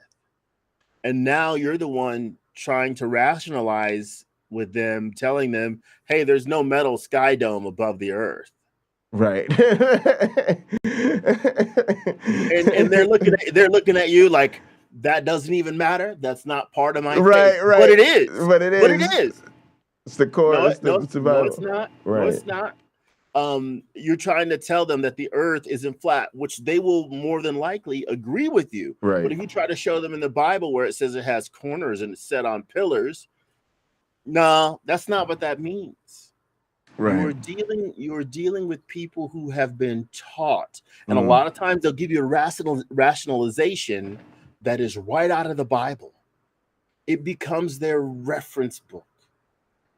And now you're the one trying to rationalize with them, telling them, hey, there's no metal sky dome above the earth. Right. And they're looking at you like that doesn't even matter. That's not part of my right, faith. right. But it is. But it But it is. is. It's the core. No, It's the no, Bible. it's not. Right. No, it's not. You're trying to tell them that the earth isn't flat, which they will more than likely agree with you. Right. But if you try to show them in the Bible where it says it has corners and it's set on pillars, no, that's not what that means. Right. You are dealing with people who have been taught, and a lot of times they'll give you a rationalization that is right out of the Bible. It becomes their reference book.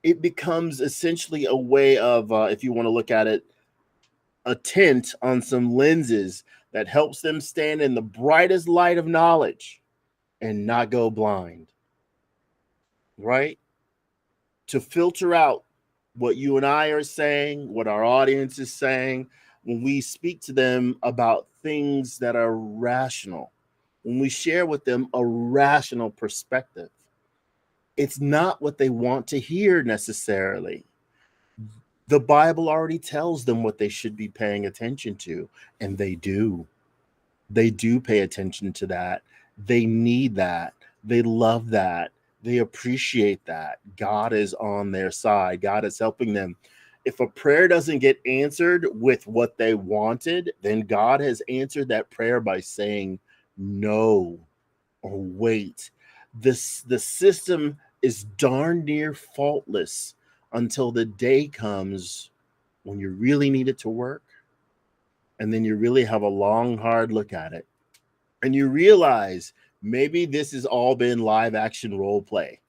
It becomes essentially a way of, if you want to look at it, a tint on some lenses that helps them stand in the brightest light of knowledge and not go blind, right? To filter out what you and I are saying, what our audience is saying, when we speak to them about things that are rational, when we share with them a rational perspective. It's not what they want to hear necessarily. The Bible already tells them what they should be paying attention to, and they do. They do pay attention to that. They need that. They love that. They appreciate that. God is on their side. God is helping them. If a prayer doesn't get answered with what they wanted, then God has answered that prayer by saying no or wait. The system is darn near faultless until the day comes when you really need it to work. And then you really have a long, hard look at it. And you realize maybe this has all been live action role play.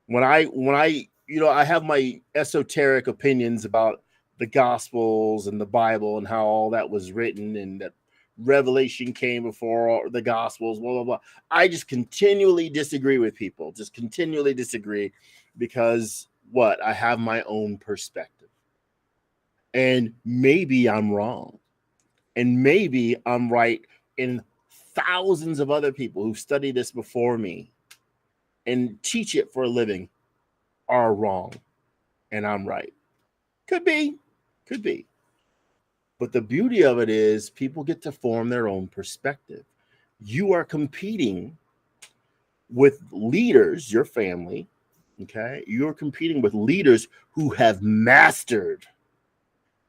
When I I have my esoteric opinions about the Gospels and the Bible and how all that was written and that Revelation came before the Gospels, blah, blah, blah. I just continually disagree with people, just continually disagree because I have my own perspective. And maybe I'm wrong. And maybe I'm right in thousands of other people who study this before me and teach it for a living are wrong. And I'm right. Could be. But the beauty of it is people get to form their own perspective. You are competing with leaders, your family, okay? You're competing with leaders who have mastered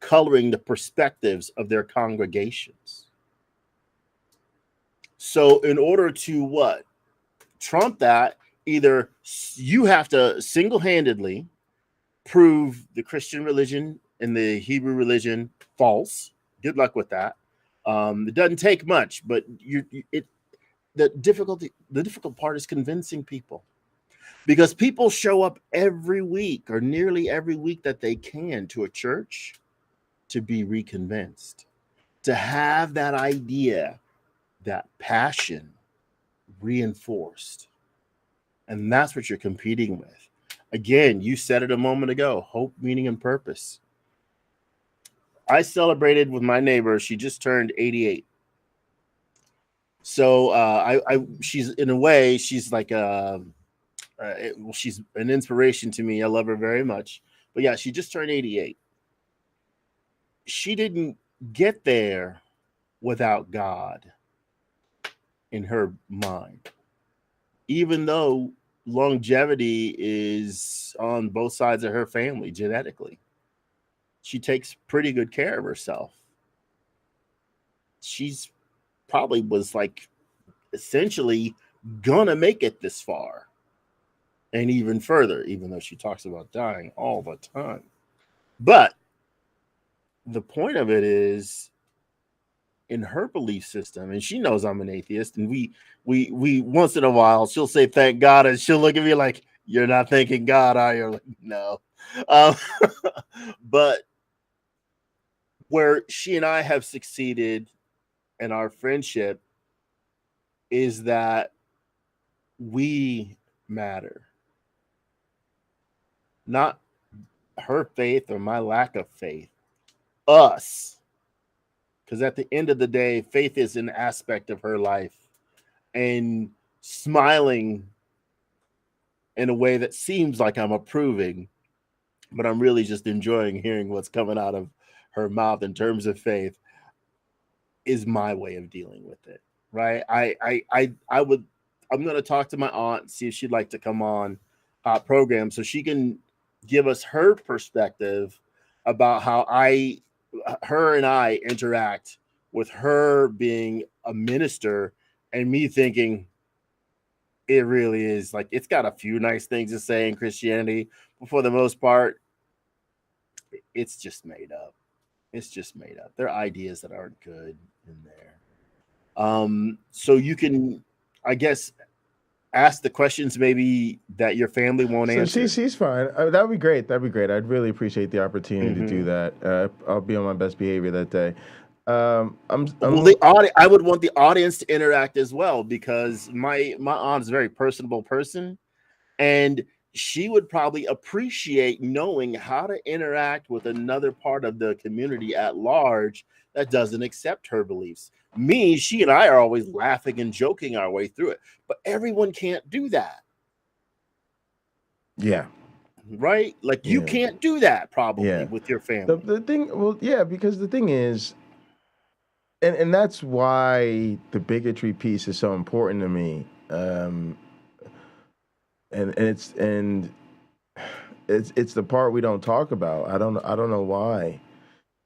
coloring the perspectives of their congregations. So in order to trump that, either you have to single-handedly prove the Christian religion and the Hebrew religion false. Good luck with that. It doesn't take much, but the difficult part is convincing people, because people show up every week or nearly every week that they can to a church to be reconvinced, to have that idea, that passion reinforced. And that's what you're competing with. Again, you said it a moment ago, hope, meaning, and purpose. I celebrated with my neighbor. She just turned 88. So she's in a way, she's like she's an inspiration to me. I love her very much. But yeah, she just turned 88. She didn't get there without God in her mind, even though longevity is on both sides of her family genetically. She takes pretty good care of herself. She's probably was like essentially gonna make it this far and even further, even though she talks about dying all the time. But the point of it is, in her belief system, and she knows I'm an atheist, and we once in a while she'll say thank God, and she'll look at me like, you're not thanking God, are you? Like, no. But where she and I have succeeded in our friendship is that we matter, not her faith or my lack of faith, us. Because at the end of the day, faith is an aspect of her life, and smiling in a way that seems like I'm approving, but I'm really just enjoying hearing what's coming out of her mouth in terms of faith, is my way of dealing with it. Right. I'm going to talk to my aunt, see if she'd like to come on program so she can give us her perspective about how her and I interact with her being a minister, and me thinking it really is like, it's got a few nice things to say in Christianity, but for the most part, it's just made up. It's just made up. There are ideas that aren't good in there. So you can, I guess, ask the questions maybe that your family won't answer. She's fine. That'd be great. That'd be great. I'd really appreciate the opportunity to do that. I'll be on my best behavior that day. Well, I would want the audience to interact as well, because my aunt is a very personable person, and she would probably appreciate knowing how to interact with another part of the community at large that doesn't accept her beliefs. She and I are always laughing and joking our way through it, but everyone can't do that. Yeah. Right? Like you can't do that probably with your family. The thing, because the thing is, and that's why the bigotry piece is so important to me. And it's the part we don't talk about. I don't know why,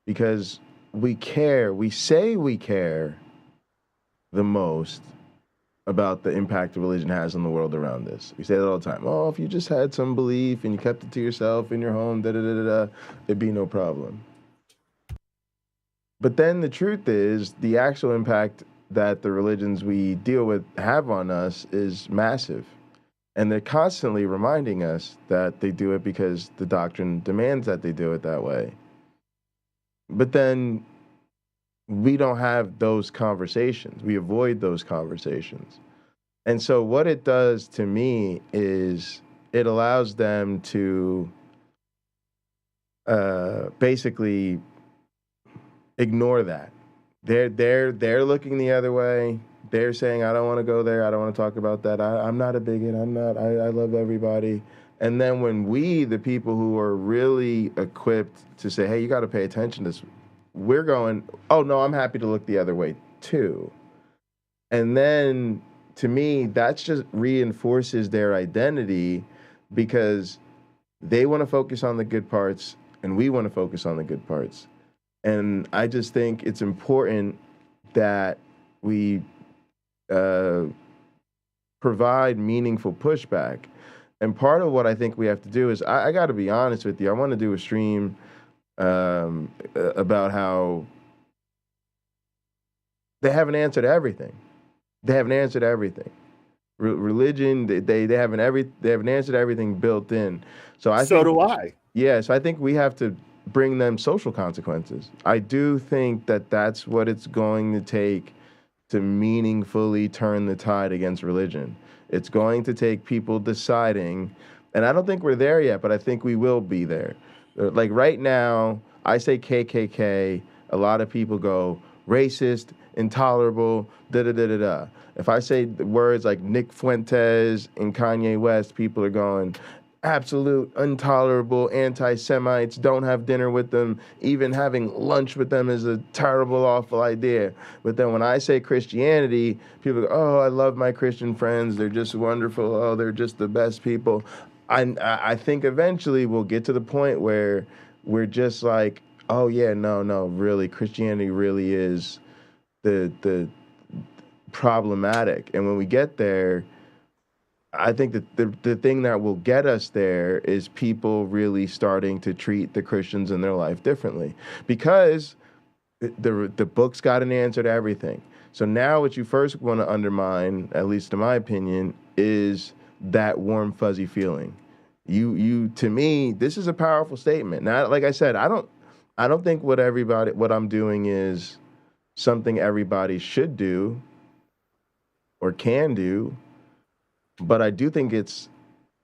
because we care. We say we care the most about the impact religion has on the world around us. We say that all the time. Oh, if you just had some belief and you kept it to yourself in your home, there'd be no problem. But then the truth is, the actual impact that the religions we deal with have on us is massive. And they're constantly reminding us that they do it because the doctrine demands that they do it that way. But then we don't have those conversations. We avoid those conversations. And so what it does to me is it allows them to basically ignore that. They're looking the other way. They're saying, I don't want to go there. I don't want to talk about that. I'm not a bigot. I love everybody. And then when we, the people who are really equipped to say, hey, you got to pay attention to this, we're going, oh, no, I'm happy to look the other way too. And then to me, that just reinforces their identity, because they want to focus on the good parts and we want to focus on the good parts. And I just think it's important that we provide meaningful pushback. And part of what I think we have to do is, I got to be honest with you, I want to do a stream about how they have an answer to everything. They have an answer to everything. Religion, they have an answer to everything built in. So do I. Yeah, so I think we have to bring them social consequences. I do think that that's what it's going to take to meaningfully turn the tide against religion. It's going to take people deciding, and I don't think we're there yet, but I think we will be there. Like right now, I say KKK, a lot of people go racist, intolerable, da-da-da-da-da. If I say words like Nick Fuentes and Kanye West, people are going, absolute, intolerable, anti-Semites, don't have dinner with them. Even having lunch with them is a terrible, awful idea. But then when I say Christianity, people go, oh, I love my Christian friends. They're just wonderful. Oh, they're just the best people. I think eventually we'll get to the point where we're just like, oh, yeah, no, really, Christianity really is the problematic. And when we get there, I think that the thing that will get us there is people really starting to treat the Christians in their life differently, because the book's got an answer to everything. So now what you first want to undermine, at least in my opinion, is that warm, fuzzy feeling. You to me, this is a powerful statement. Now, like I said, I don't think what I'm doing is something everybody should do or can do. But I do think it's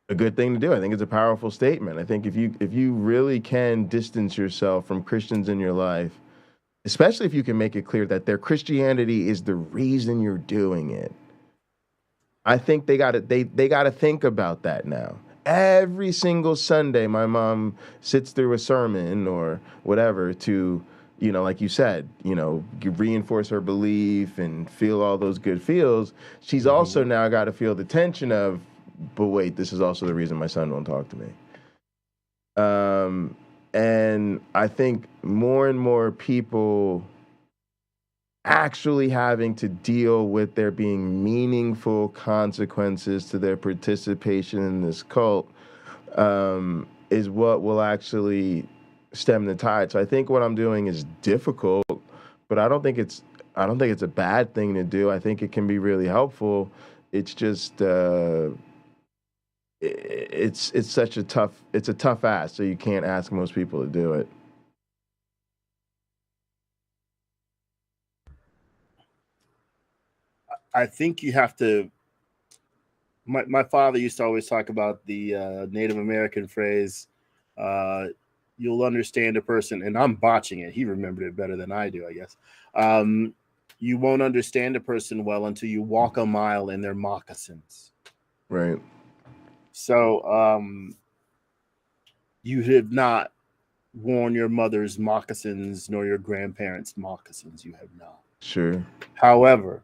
a good thing to do. I think it's a powerful statement. I think if you really can distance yourself from Christians in your life, especially if you can make it clear that their Christianity is the reason you're doing it, I think they got to think about that now. Every single Sunday, my mom sits through a sermon or whatever to, like you said, reinforce her belief and feel all those good feels. She's also now got to feel the tension of, but wait, this is also the reason my son won't talk to me. And I think more and more people actually having to deal with there being meaningful consequences to their participation in this cult is what will actually stem the tide. So I think what I'm doing is difficult, but I don't think it's a bad thing to do. I think it can be really helpful. It's just it's a tough ask, so you can't ask most people to do it. I think you have to. My father used to always talk about the Native American phrase, you'll understand a person, and I'm botching it. He remembered it better than I do, I guess. You won't understand a person well until you walk a mile in their moccasins. Right. So you have not worn your mother's moccasins nor your grandparents' moccasins. You have not. Sure. However,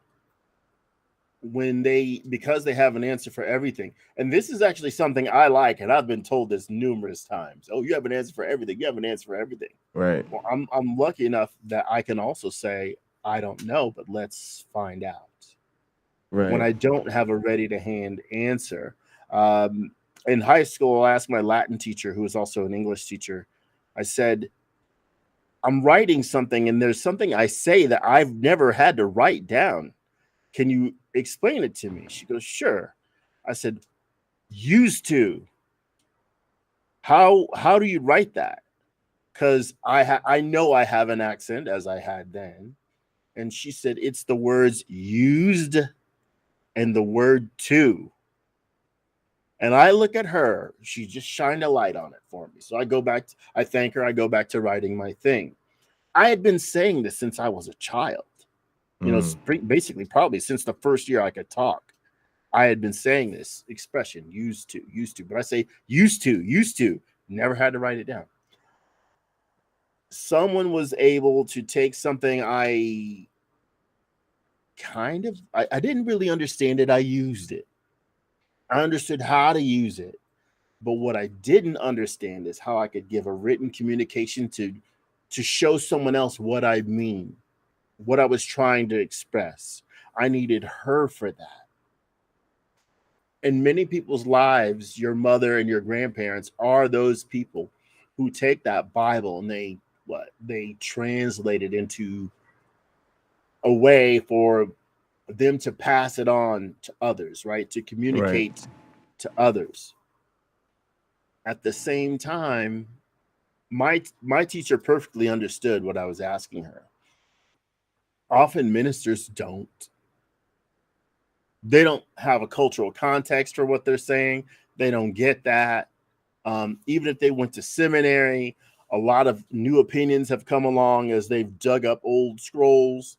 because they have an answer for everything, and this is actually something I like, and I've been told this numerous times. Oh, you have an answer for everything. You have an answer for everything. Right. Well, I'm lucky enough that I can also say, I don't know, but let's find out. Right. When I don't have a ready to hand answer. In high school, I asked my Latin teacher, who was also an English teacher, I said, I'm writing something, and there's something I say that I've never had to write down. Can you explain it to me? She goes, sure. I said, used to. How do you write that? Because I know I have an accent, as I had then. And she said, it's the words used and the word to. And I look at her. She just shined a light on it for me. So I thank her. I go back to writing my thing. I had been saying this since I was a child. Basically, probably since the first year I could talk, I had been saying this expression, used to. But I say used to, never had to write it down. Someone was able to take something I didn't really understand it. I used it. I understood how to use it. But what I didn't understand is how I could give a written communication to show someone else what I mean, what I was trying to express. I needed her for that. In many people's lives, your mother and your grandparents are those people who take that Bible and they translate it into a way for them to pass it on to others, right? To communicate to others. At the same time, my teacher perfectly understood what I was asking her. Often ministers don't. They don't have a cultural context for what they're saying. They don't get that. Even if they went to seminary, a lot of new opinions have come along as they've dug up old scrolls.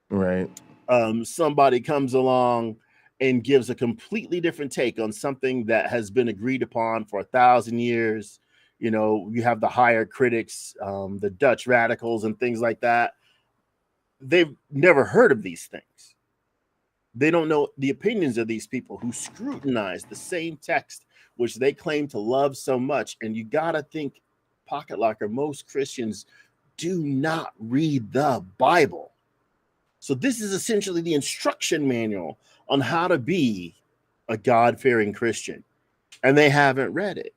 Right. Somebody comes along and gives a completely different take on something that has been agreed upon for 1,000 years. You have the higher critics, the Dutch radicals and things like that. They've never heard of these things. They don't know the opinions of these people who scrutinize the same text, which they claim to love so much. And you got to think, Pocket Locker, most Christians do not read the Bible. So this is essentially the instruction manual on how to be a God-fearing Christian. And they haven't read it.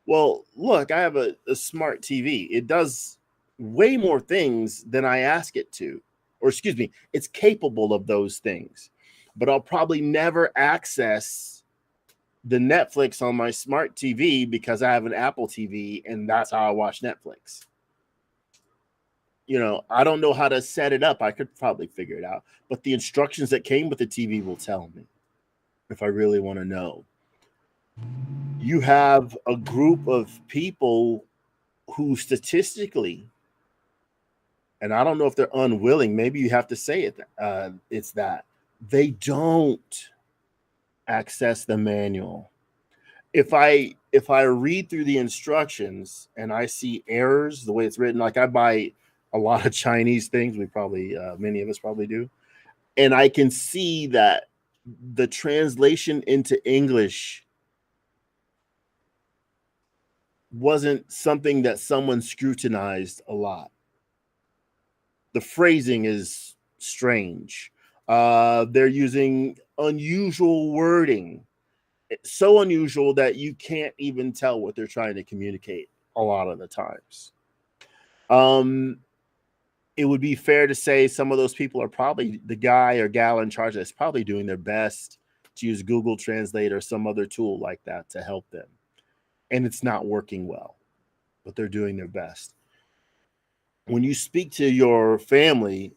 Well, look, I have a smart TV. It does way more things than I ask it to. Or excuse me, it's capable of those things. But I'll probably never access the Netflix on my smart TV because I have an Apple TV and that's how I watch Netflix. I don't know how to set it up. I could probably figure it out. But the instructions that came with the TV will tell me if I really want to know. You have a group of people who statistically, and I don't know if they're unwilling, maybe you have to say it, it's that they don't access the manual. If I read through the instructions and I see errors the way it's written, like I buy a lot of Chinese things, we probably many of us probably do, and I can see that the translation into English wasn't something that someone scrutinized a lot. The phrasing is strange. They're using unusual wording. It's so unusual that you can't even tell what they're trying to communicate a lot of the times. It would be fair to say some of those people are probably the guy or gal in charge that's probably doing their best to use Google Translate or some other tool like that to help them. And it's not working well, but they're doing their best. When you speak to your family,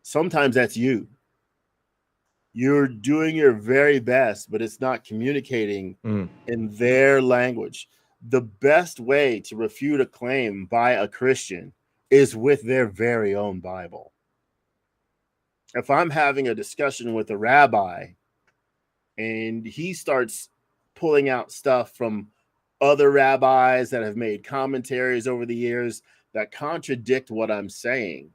sometimes that's you. You're doing your very best, but it's not communicating in their language. The best way to refute a claim by a Christian is with their very own Bible. If I'm having a discussion with a rabbi and he starts pulling out stuff from other rabbis that have made commentaries over the years that contradict what I'm saying,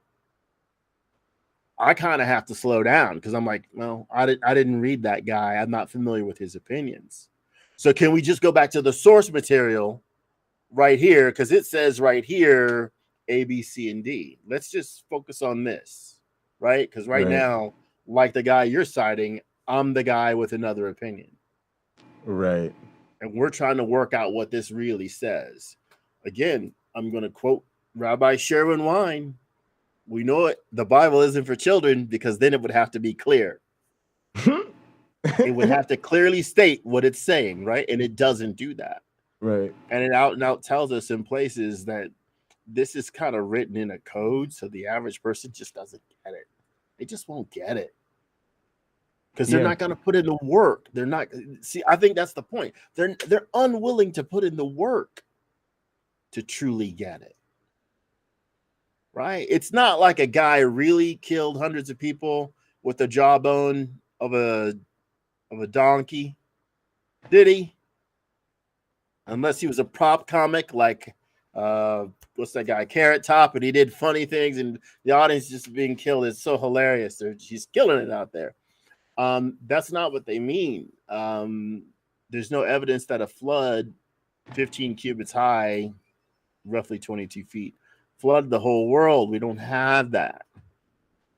I kind of have to slow down because I'm like, well, I didn't read that guy. I'm not familiar with his opinions. So can we just go back to the source material right here? Because it says right here, A, B, C, and D. Let's just focus on this, right? Because right now, like the guy you're citing, I'm the guy with another opinion. Right. And we're trying to work out what this really says. Again, I'm going to quote Rabbi Sherwin Wine. We know it. The Bible isn't for children because then it would have to be clear. It would have to clearly state what it's saying, right? And it doesn't do that. Right. And it out and out tells us in places that this is kind of written in a code, so the average person just doesn't get it. They just won't get it. Because they're not going to put in the work. They're not. See, I think that's the point. They're unwilling to put in the work to truly get it. Right? It's not like a guy really killed hundreds of people with the jawbone of a donkey, did he? Unless he was a prop comic like what's that guy, Carrot Top, and he did funny things, and the audience just being killed is so hilarious. He's killing it out there. That's not what they mean. There's no evidence that a flood 15 cubits high, roughly 22 feet, flooded the whole world. We don't have that.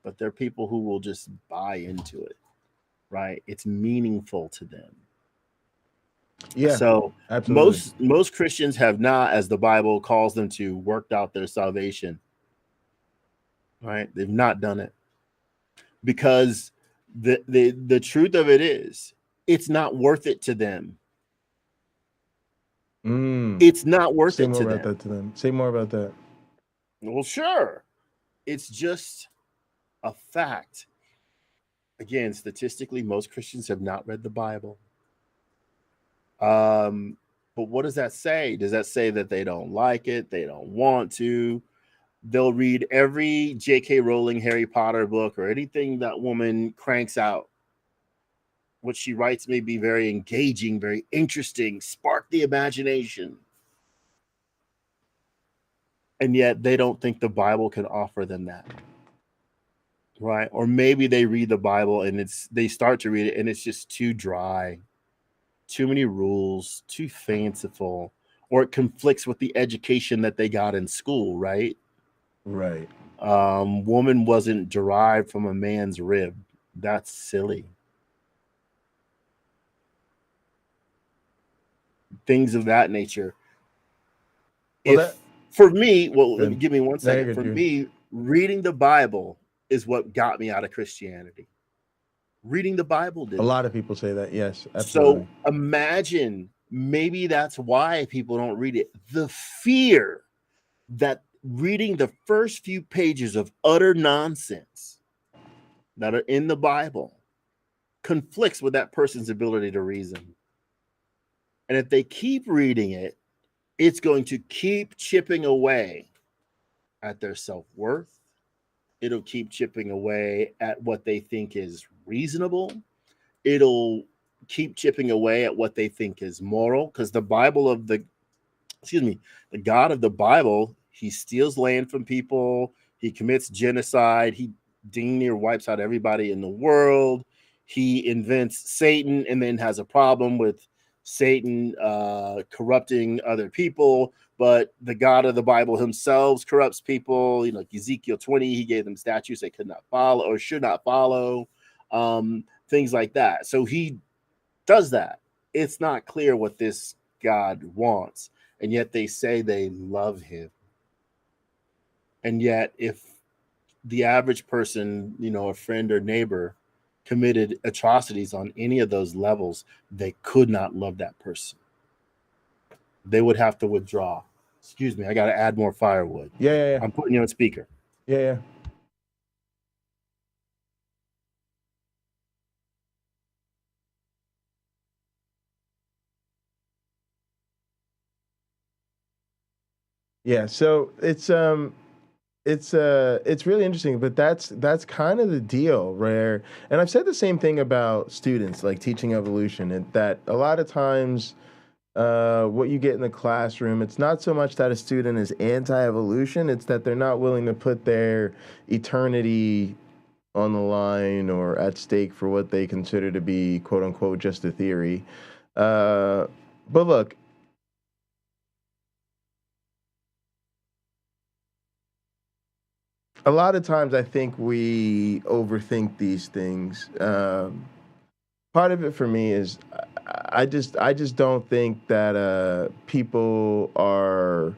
But there are people who will just buy into it, right? It's meaningful to them. Yeah. So absolutely. most Christians have not, as the Bible calls them to, worked out their salvation. Right? They've not done it. Because the truth of it is, it's not worth it to them. It's not worth Say it more to about them. that to them. Say more about that. Well, sure. It's just a fact. Again, statistically, most Christians have not read the Bible. But what does that say? Does that say that they don't like it? They don't want to? They'll read every J.K. Rowling Harry Potter book or anything that woman cranks out. What she writes may be very engaging, very interesting, spark the imagination. And yet they don't think the Bible can offer them that. Right? Or maybe they read the Bible and they start to read it and it's just too dry, too many rules, too fanciful, or it conflicts with the education that they got in school, right? Right. Woman wasn't derived from a man's rib. That's silly. Things of that nature. For me, give me 1 second. For me, reading the Bible is what got me out of Christianity. Reading the Bible did. A lot of people say that. Yes, absolutely. So imagine maybe that's why people don't read it. The fear that reading the first few pages of utter nonsense that are in the Bible conflicts with that person's ability to reason. And if they keep reading it, it's going to keep chipping away at their self-worth. It'll keep chipping away at what they think is reasonable. It'll keep chipping away at what they think is moral, because the Bible of the God of the Bible, he steals land from people, he commits genocide, he dang near wipes out everybody in the world, he invents Satan and then has a problem with Satan corrupting other people, but the God of the Bible himself corrupts people. You know, like Ezekiel 20, he gave them statutes they could not follow or should not follow, things like that. So he does that. It's not clear what this God wants, and yet they say they love him. And yet, if the average person, you know, a friend or neighbor, committed atrocities on any of those levels, they could not love that person. They would have to withdraw. Excuse me, I got to add more firewood. Yeah. I'm putting you on speaker. Yeah. Yeah, so it's really interesting, but that's kind of the deal, where, and I've said the same thing about students, like teaching evolution, and that a lot of times what you get in the classroom, it's not so much that a student is anti-evolution, it's that they're not willing to put their eternity on the line or at stake for what they consider to be, quote unquote, just a theory. But look, a lot of times I think we overthink these things. Part of it for me is I just don't think that people are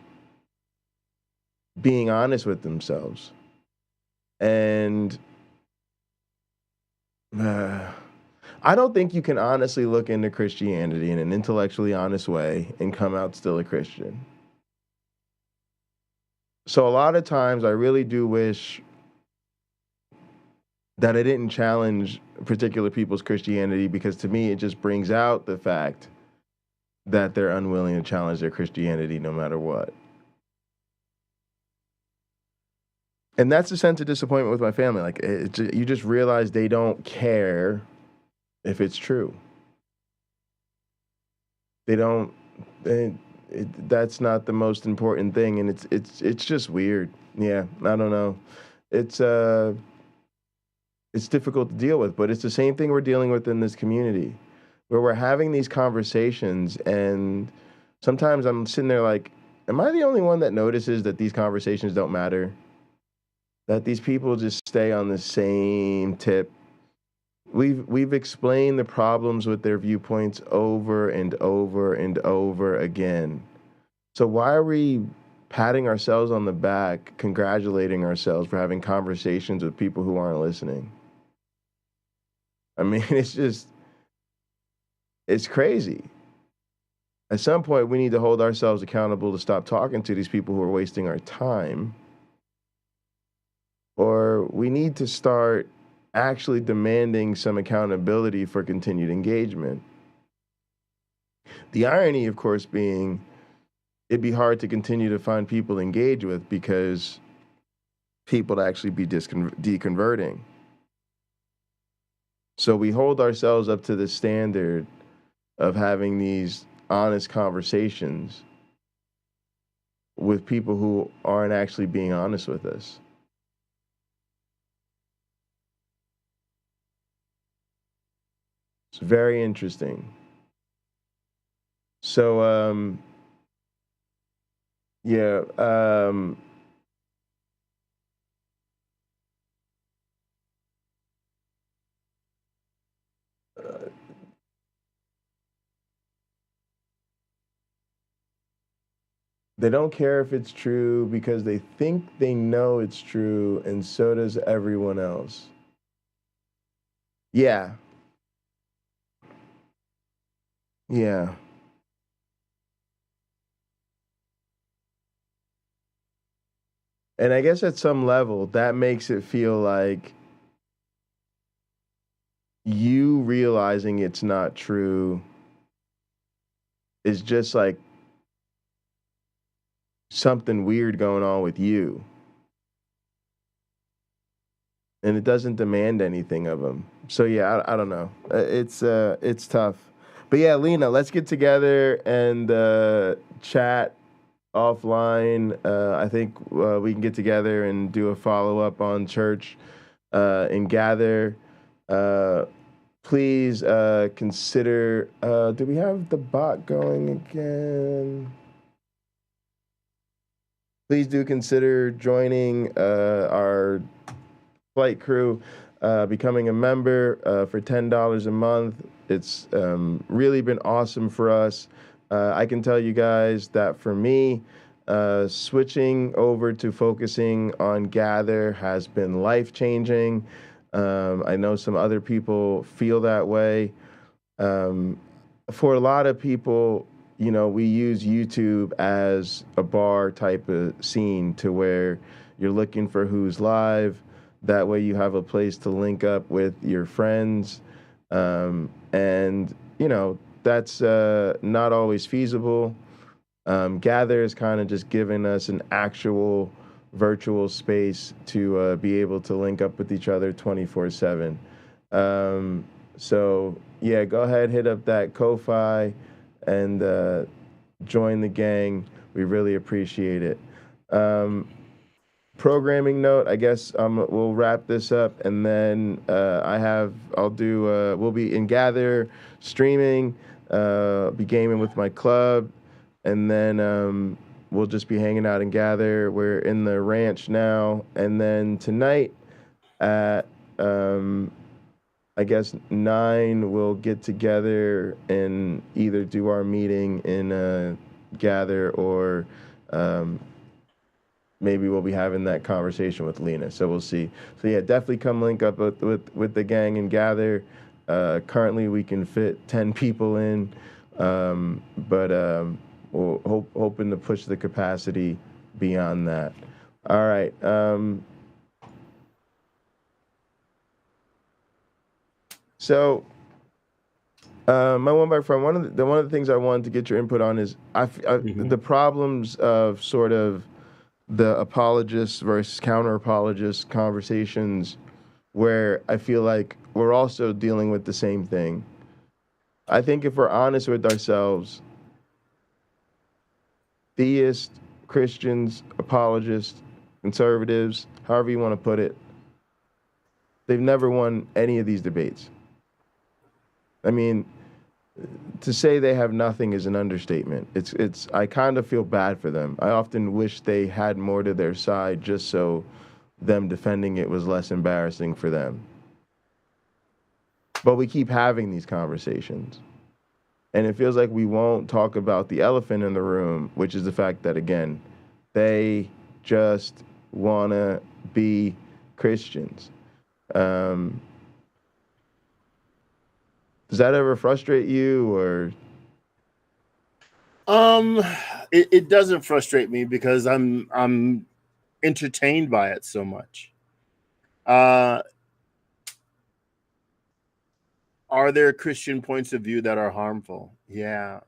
being honest with themselves. And I don't think you can honestly look into Christianity in an intellectually honest way and come out still a Christian. So a lot of times I really do wish that I didn't challenge particular people's Christianity, because to me it just brings out the fact that they're unwilling to challenge their Christianity no matter what. And that's a sense of disappointment with my family. Like, you just realize they don't care if it's true. They don't. That's not the most important thing, and it's just weird. Yeah, I don't know. It's difficult to deal with, but it's the same thing we're dealing with in this community, where we're having these conversations, and sometimes I'm sitting there like, am I the only one that notices that these conversations don't matter? That these people just stay on the same tip. We've explained the problems with their viewpoints over and over and over again. So why are we patting ourselves on the back, congratulating ourselves for having conversations with people who aren't listening? I mean, it's crazy. At some point, we need to hold ourselves accountable to stop talking to these people who are wasting our time. Or we need to start actually demanding some accountability for continued engagement. The irony, of course, being it'd be hard to continue to find people to engage with, because people to actually be deconverting. So we hold ourselves up to the standard of having these honest conversations with people who aren't actually being honest with us. It's very interesting. So, yeah, they don't care if it's true because they think they know it's true, and so does everyone else. Yeah. Yeah. And I guess at some level, that makes it feel like you realizing it's not true is just like something weird going on with you. and it doesn't demand anything of them. So yeah, I don't know. It's tough. But yeah, Lena, let's get together and chat offline. I think we can get together and do a follow up on church and gather. Please consider. Do we have the bot going again? Please do consider joining our flight crew, becoming a member for $10 a month. It's really been awesome for us. I can tell you guys that for me, switching over to focusing on Gather has been life-changing. I know some other people feel that way. For a lot of people, you know, we use YouTube as a bar type of scene to where you're looking for who's live. That way you have a place to link up with your friends. And, you know, that's not always feasible. Gather is kind of just giving us an actual virtual space to be able to link up with each other 24/7. So, yeah, go ahead, hit up that Ko-Fi and join the gang. We really appreciate it. Programming note, I guess we'll wrap this up, and then we'll be in Gather streaming, be gaming with my club, and then we'll just be hanging out and Gather. We're in the ranch now, and then tonight at I guess 9 we'll get together and either do our meeting in Gather or maybe we'll be having that conversation with Lena. So we'll see. So yeah, definitely come link up with the gang and Gather. Currently we can fit 10 people in, but we're hoping to push the capacity beyond that. All right. So, my one back friend, one of the things I wanted to get your input on is the problems of sort of the apologists versus counter apologists conversations, where I feel like we're also dealing with the same thing. I think if we're honest with ourselves, theists, Christians, apologists, conservatives, however you want to put it, they've never won any of these debates. I mean, to say they have nothing is an understatement. It's I kind of feel bad for them. I often wish they had more to their side just so them defending it was less embarrassing for them. But we keep having these conversations. And it feels like we won't talk about the elephant in the room, which is the fact that, again, they just want to be Christians. Does that ever frustrate you, or? It doesn't frustrate me because I'm entertained by it so much. Are there Christian points of view that are harmful? Yeah,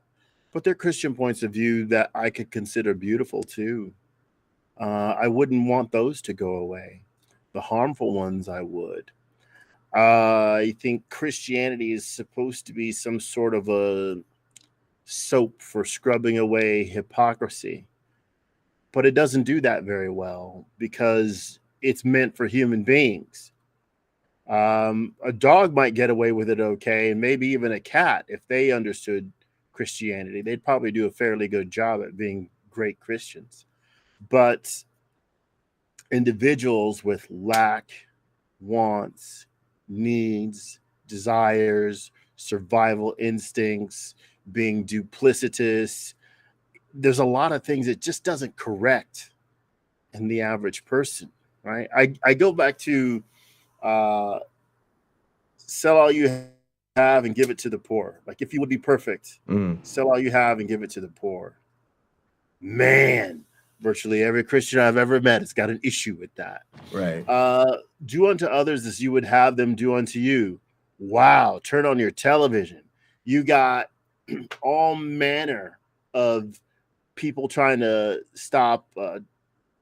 but there are Christian points of view that I could consider beautiful too. I wouldn't want those to go away. The harmful ones, I would. I think Christianity is supposed to be some sort of a soap for scrubbing away hypocrisy, but it doesn't do that very well because it's meant for human beings. A dog might get away with it okay, and maybe even a cat. If they understood Christianity, they'd probably do a fairly good job at being great Christians. But individuals with lack, wants, needs, desires, survival instincts, being duplicitous, there's a lot of things it just doesn't correct in the average person, right? I go back to sell all you have and give it to the poor. Like, if you would be perfect, sell all you have and give it to the poor. Man, virtually every Christian I've ever met has got an issue with that. Right. Do unto others as you would have them do unto you. Wow. Turn on your television. You got all manner of people trying to stop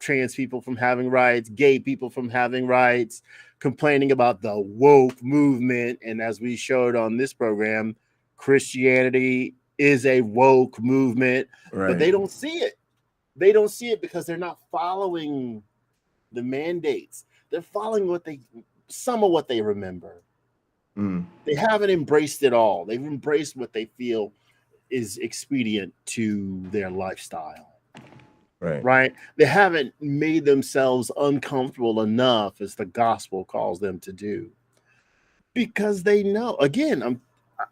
trans people from having rights, gay people from having rights, complaining about the woke movement. And as we showed on this program, Christianity is a woke movement, but they don't see it. They don't see it because they're not following the mandates. They're following some of what they remember. They haven't embraced it all. They've embraced what they feel is expedient to their lifestyle. Right? They haven't made themselves uncomfortable enough, as the gospel calls them to do, because they know. Again,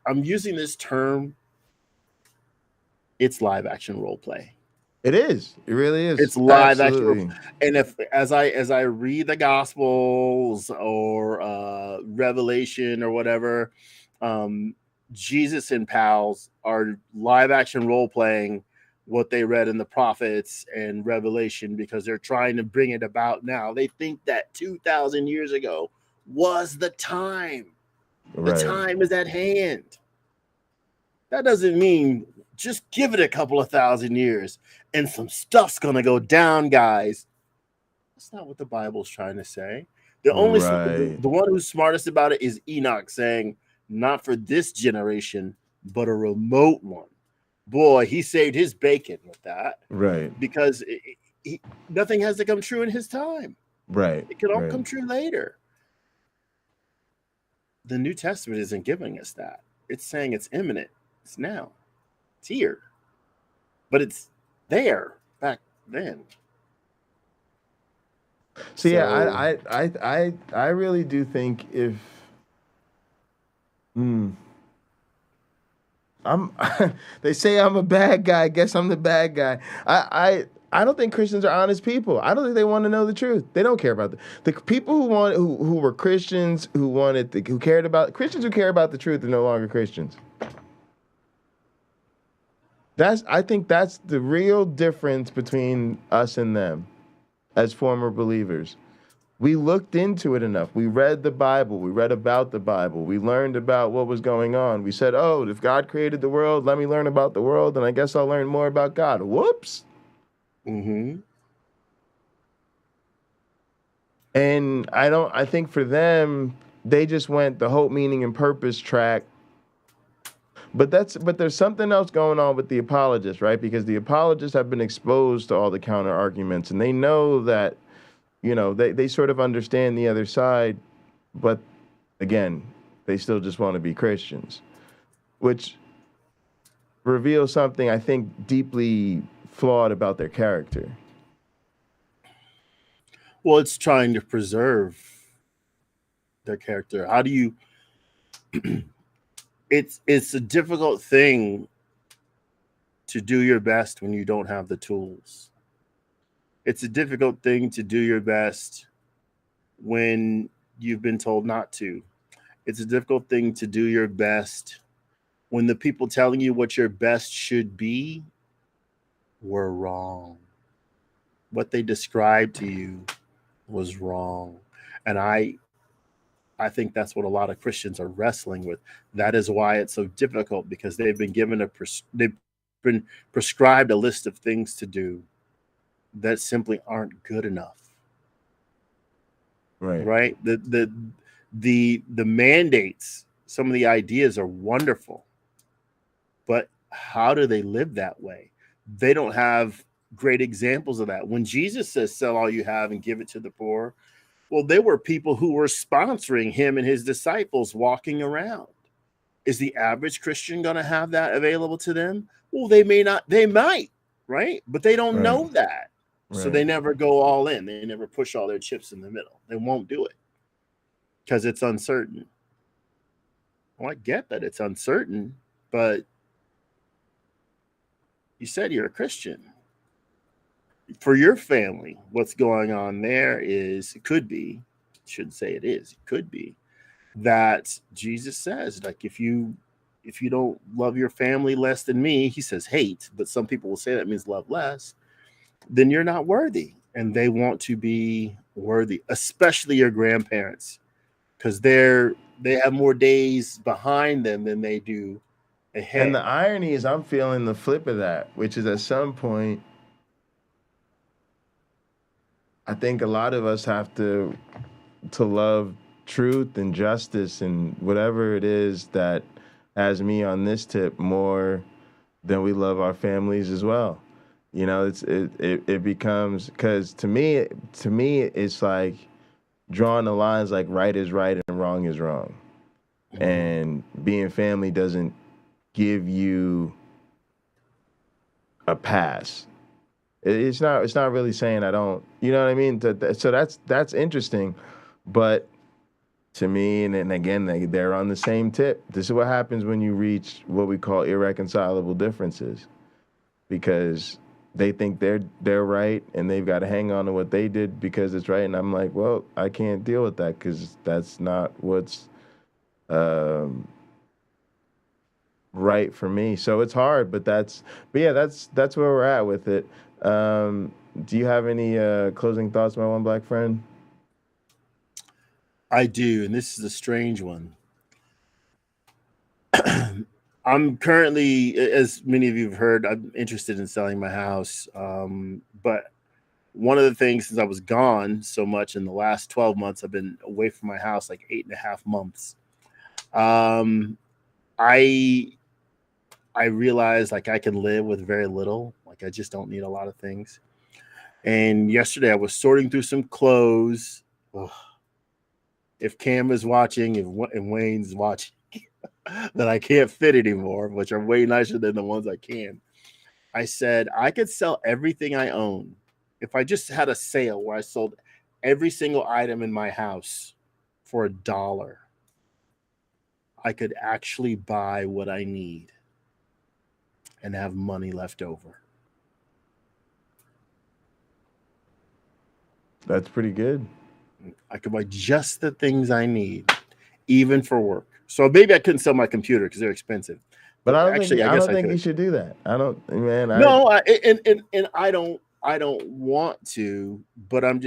I'm using this term. It's live action role play. It is. It really is. It's live action. And if as I read the Gospels or Revelation or whatever, Jesus and pals are live action role playing what they read in the prophets and Revelation, because they're trying to bring it about now. They think that 2,000 years ago was the time. The time is at hand. That doesn't mean just give it a couple of thousand years and some stuff's going to go down, guys. That's not what the Bible's trying to say. The only the one who's smartest about it is Enoch, saying, not for this generation, but a remote one. Boy, he saved his bacon with that. Right. Because nothing has to come true in his time. Right. It can all come true later. The New Testament isn't giving us that. It's saying it's imminent. It's now. It's here. But it's there back then. So yeah, I really do think if they say I'm a bad guy, I guess I'm the bad guy. I don't think Christians are honest people. I don't think they want to know the truth. They don't care about the people who were Christians, who cared about Christians who care about the truth are no longer Christians. I think that's the real difference between us and them as former believers. We looked into it enough. We read the Bible. We read about the Bible. We learned about what was going on. We said, oh, if God created the world, let me learn about the world, and I guess I'll learn more about God. Whoops. And I think for them, they just went the hope, meaning, and purpose track. But there's something else going on with the apologists, right? Because the apologists have been exposed to all the counter arguments, and they know that, they sort of understand the other side, but again, they still just want to be Christians, which reveals something I think deeply flawed about their character. Well, it's trying to preserve their character. How do you it's a difficult thing to do your best when you don't have the tools. It's a difficult thing to do your best when you've been told not to. It's a difficult thing to do your best when the people telling you what your best should be were wrong. What they described to you was wrong. And I think that's what a lot of Christians are wrestling with. That is why it's so difficult, because they've been given they've been prescribed a list of things to do that simply aren't good enough. Right? The mandates, some of the ideas are wonderful, but how do they live that way? They don't have great examples of that. When Jesus says, sell all you have and give it to the poor, well, there were people who were sponsoring him and his disciples walking around. Is the average Christian going to have that available to them? Well, they may not. They might, right? But they don't know that. So they never go all in. They never push all their chips in the middle. They won't do it because it's uncertain. Well, I get that it's uncertain, but you said you're a Christian. For your family, what's going on there is, it could be, shouldn't say it is, it could be that Jesus says, like, if you don't love your family less than me, he says hate, but some people will say that means love less, then you're not worthy. And they want to be worthy, especially your grandparents, because they have more days behind them than they do ahead. And the irony is I'm feeling the flip of that, which is at some point I think a lot of us have to love truth and justice and whatever it is that has me on this tip more than we love our families as well. You know, it becomes, because to me it's like drawing the lines like right is right and wrong is wrong. And being family doesn't give you a pass. It's not really saying I don't, you know what I mean? So that's interesting, but to me, and then again, they're on the same tip. This is what happens when you reach what we call irreconcilable differences, because they think they're right and they've got to hang on to what they did because it's right, and I'm like, well, I can't deal with that because that's not what's right for me. So it's hard, but that's where we're at with it. Do you have any closing thoughts, my one black friend? I do, and this is a strange one. I'm currently, as many of you have heard, I'm interested in selling my house. But one of the things, since I was gone so much in the last 12 months, I've been away from my house like 8.5 months. I realized like I can live with very little. Like I just don't need a lot of things. And yesterday I was sorting through some clothes. Ugh. If Cam is watching, and Wayne's watching, that I can't fit anymore, which are way nicer than the ones I can. I said I could sell everything I own if I just had a sale where I sold every single item in my house for $1. I could actually buy what I need and have money left over. That's pretty good. I could buy just the things I need, even for work. So maybe I couldn't sell my computer because they're expensive. But I don't think you should do that. I don't want to, but I'm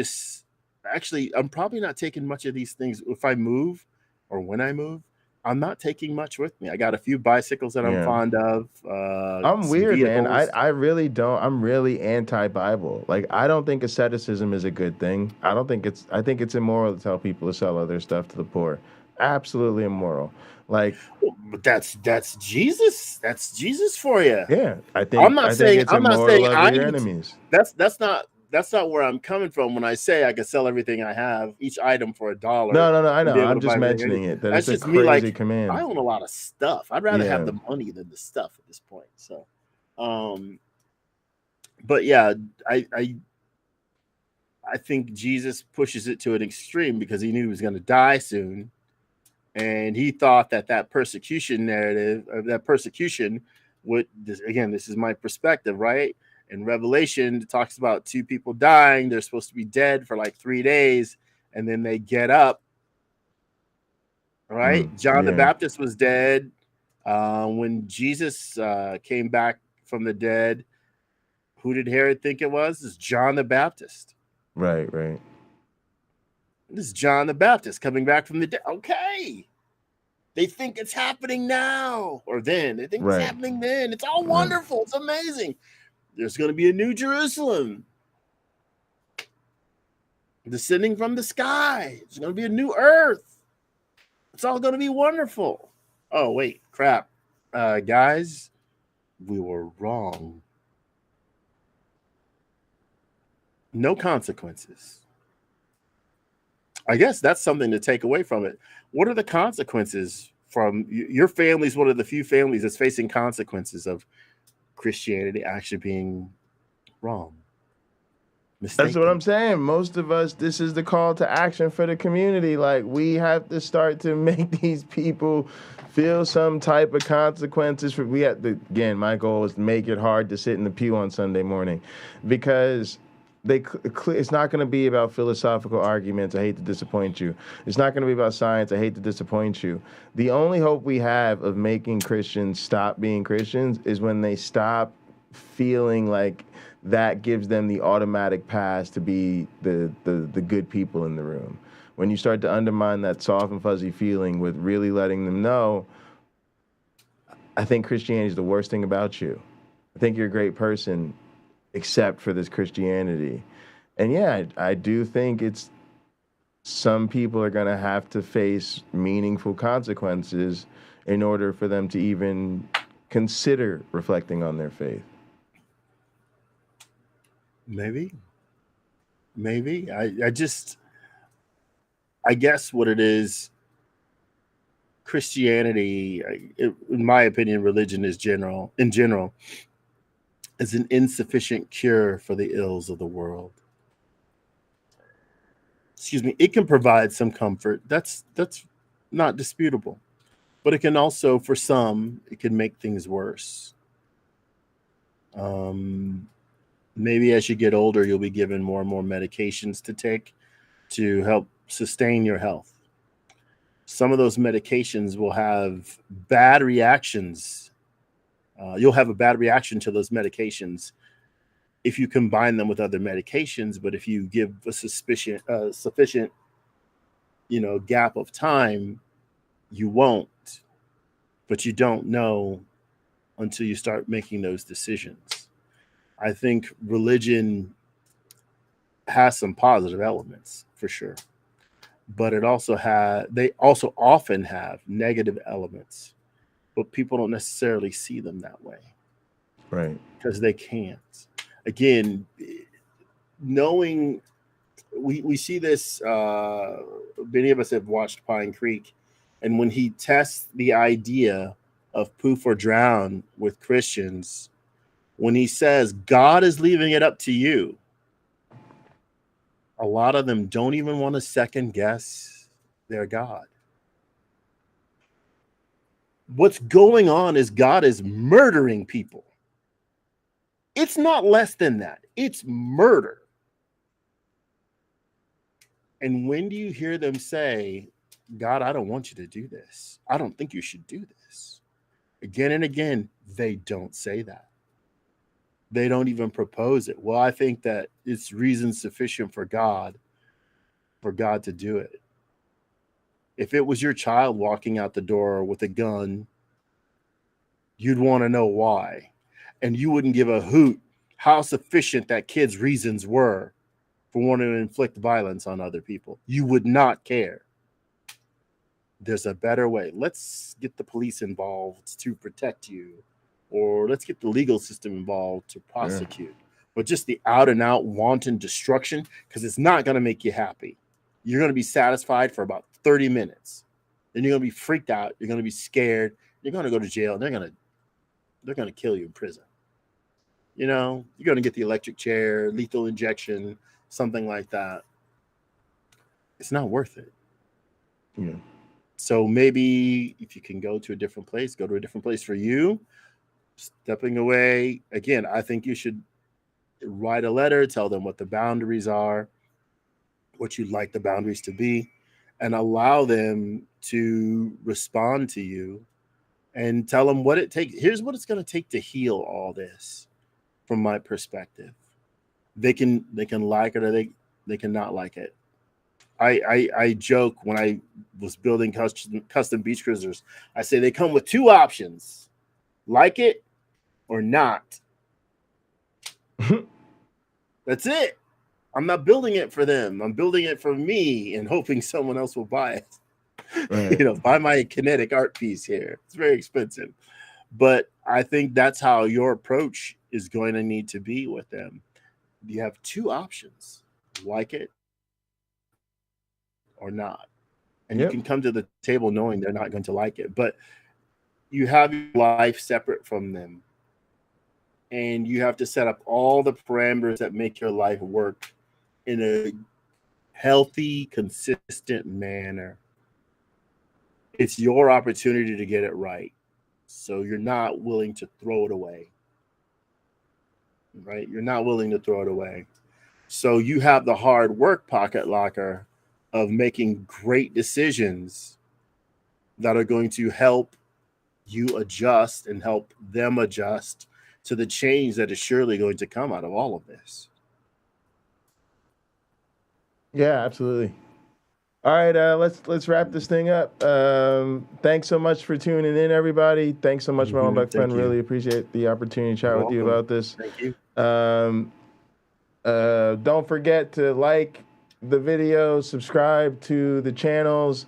probably not taking much of these things. If I move or when I move, I'm not taking much with me. I got a few bicycles that I'm fond of. I'm weird, man. I really don't. I'm really anti-Bible. Like, I don't think asceticism is a good thing. I think it's immoral to tell people to sell other stuff to the poor. Absolutely immoral. Like, but that's Jesus. That's Jesus for you. Yeah, I think it's immoral to love your enemies. That's not where I'm coming from when I say I can sell everything I have, each item for $1. No, I know. I'm just mentioning it. That's it's a crazy command. I own a lot of stuff. I'd rather have the money than the stuff at this point. So, but yeah, I think Jesus pushes it to an extreme because he knew he was going to die soon, and he thought that persecution narrative, or that persecution would. This is my perspective, right? In Revelation, it talks about 2 people dying. They're supposed to be dead for like 3 days, and then they get up. Right? John the Baptist was dead. When Jesus came back from the dead, who did Herod think it was? It's John the Baptist. Right. This is John the Baptist coming back from the dead. Okay. They think it's happening now, or then. They think it's happening then. It's all wonderful. It's amazing. There's going to be a new Jerusalem descending from the sky. There's going to be a new earth. It's all going to be wonderful. Oh, wait, crap. Guys, we were wrong. No consequences. I guess that's something to take away from it. What are the consequences from your family's one of the few families that's facing consequences of Christianity actually being wrong? Mistaken. That's what I'm saying. Most of us, this is the call to action for the community. Like, we have to start to make these people feel some type of consequences. Again, my goal is to make it hard to sit in the pew on Sunday morning, because it's not going to be about philosophical arguments. I hate to disappoint you. It's not going to be about science. I hate to disappoint you. The only hope we have of making Christians stop being Christians is when they stop feeling like that gives them the automatic pass to be the good people in the room. When you start to undermine that soft and fuzzy feeling with really letting them know, I think Christianity is the worst thing about you. I think you're a great person, except for this Christianity. And yeah, I do think some people are going to have to face meaningful consequences in order for them to even consider reflecting on their faith. Maybe. I guess what it is, Christianity, in my opinion, religion in general, is an insufficient cure for the ills of the world. Excuse me. It can provide some comfort. That's not disputable. But it can also, for some, it can make things worse. Maybe as you get older, you'll be given more and more medications to take to help sustain your health. Some of those medications will have bad reactions. You'll have a bad reaction to those medications if you combine them with other medications. But if you give a sufficient, gap of time, you won't. But you don't know until you start making those decisions. I think religion has some positive elements for sure, but they also often have negative elements, but people don't necessarily see them that way, right? Because they can't. Again, knowing we see this. Many of us have watched Pine Creek, and when he tests the idea of poof or drown with Christians, when he says God is leaving it up to you, a lot of them don't even want to second guess their God. What's going on is God is murdering people. It's not less than that. It's murder. And when do you hear them say, God, I don't want you to do this. I don't think you should do this. Again and again, they don't say that. They don't even propose it. Well, I think that it's reason sufficient for God to do it. If it was your child walking out the door with a gun, you'd want to know why. And you wouldn't give a hoot how sufficient that kid's reasons were for wanting to inflict violence on other people. You would not care. There's a better way. Let's get the police involved to protect you, or let's get the legal system involved to prosecute. Yeah. But just the out and out wanton destruction, because it's not going to make you happy. You're going to be satisfied for about 30 minutes. Then you're going to be freaked out. You're going to be scared. You're going to go to jail, and they're going to kill you in prison. You're going to get the electric chair, lethal injection, something like that. It's not worth it. Yeah. So maybe if you can go to a different place, go to a different place for you. Stepping away. Again, I think you should write a letter, tell them what the boundaries are, what you'd like the boundaries to be, and allow them to respond to you and tell them what it takes. Here's what it's going to take to heal all this from my perspective. They can like it or they cannot like it. I joke when I was building custom beach cruisers. I say they come with two options: like it or not. That's it. I'm not building it for them. I'm building it for me and hoping someone else will buy it. Right. Buy my kinetic art piece here. It's very expensive. But I think that's how your approach is going to need to be with them. You have two options: like it or not. And you can come to the table knowing they're not going to like it. But you have your life separate from them. And you have to set up all the parameters that make your life work in a healthy, consistent manner. It's your opportunity to get it right. So you're not willing to throw it away. Right? You're not willing to throw it away. So you have the hard work pocket locker of making great decisions that are going to help you adjust and help them adjust to the change that is surely going to come out of all of this. Yeah, absolutely. All right, let's wrap this thing up. Thanks so much for tuning in, everybody. Thanks so much, Pakman. Really appreciate the opportunity to chat with you about this. Thank you. Don't forget to like the video, subscribe to the channels,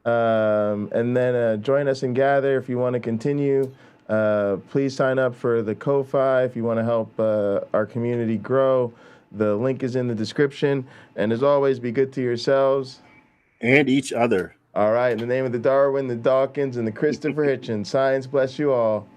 and then join us and gather if you want to continue. Please sign up for the Ko-Fi if you want to help our community grow. The link is in the description. And as always, be good to yourselves. And each other. All right. In the name of the Darwin, the Dawkins, and the Christopher Hitchens, science bless you all.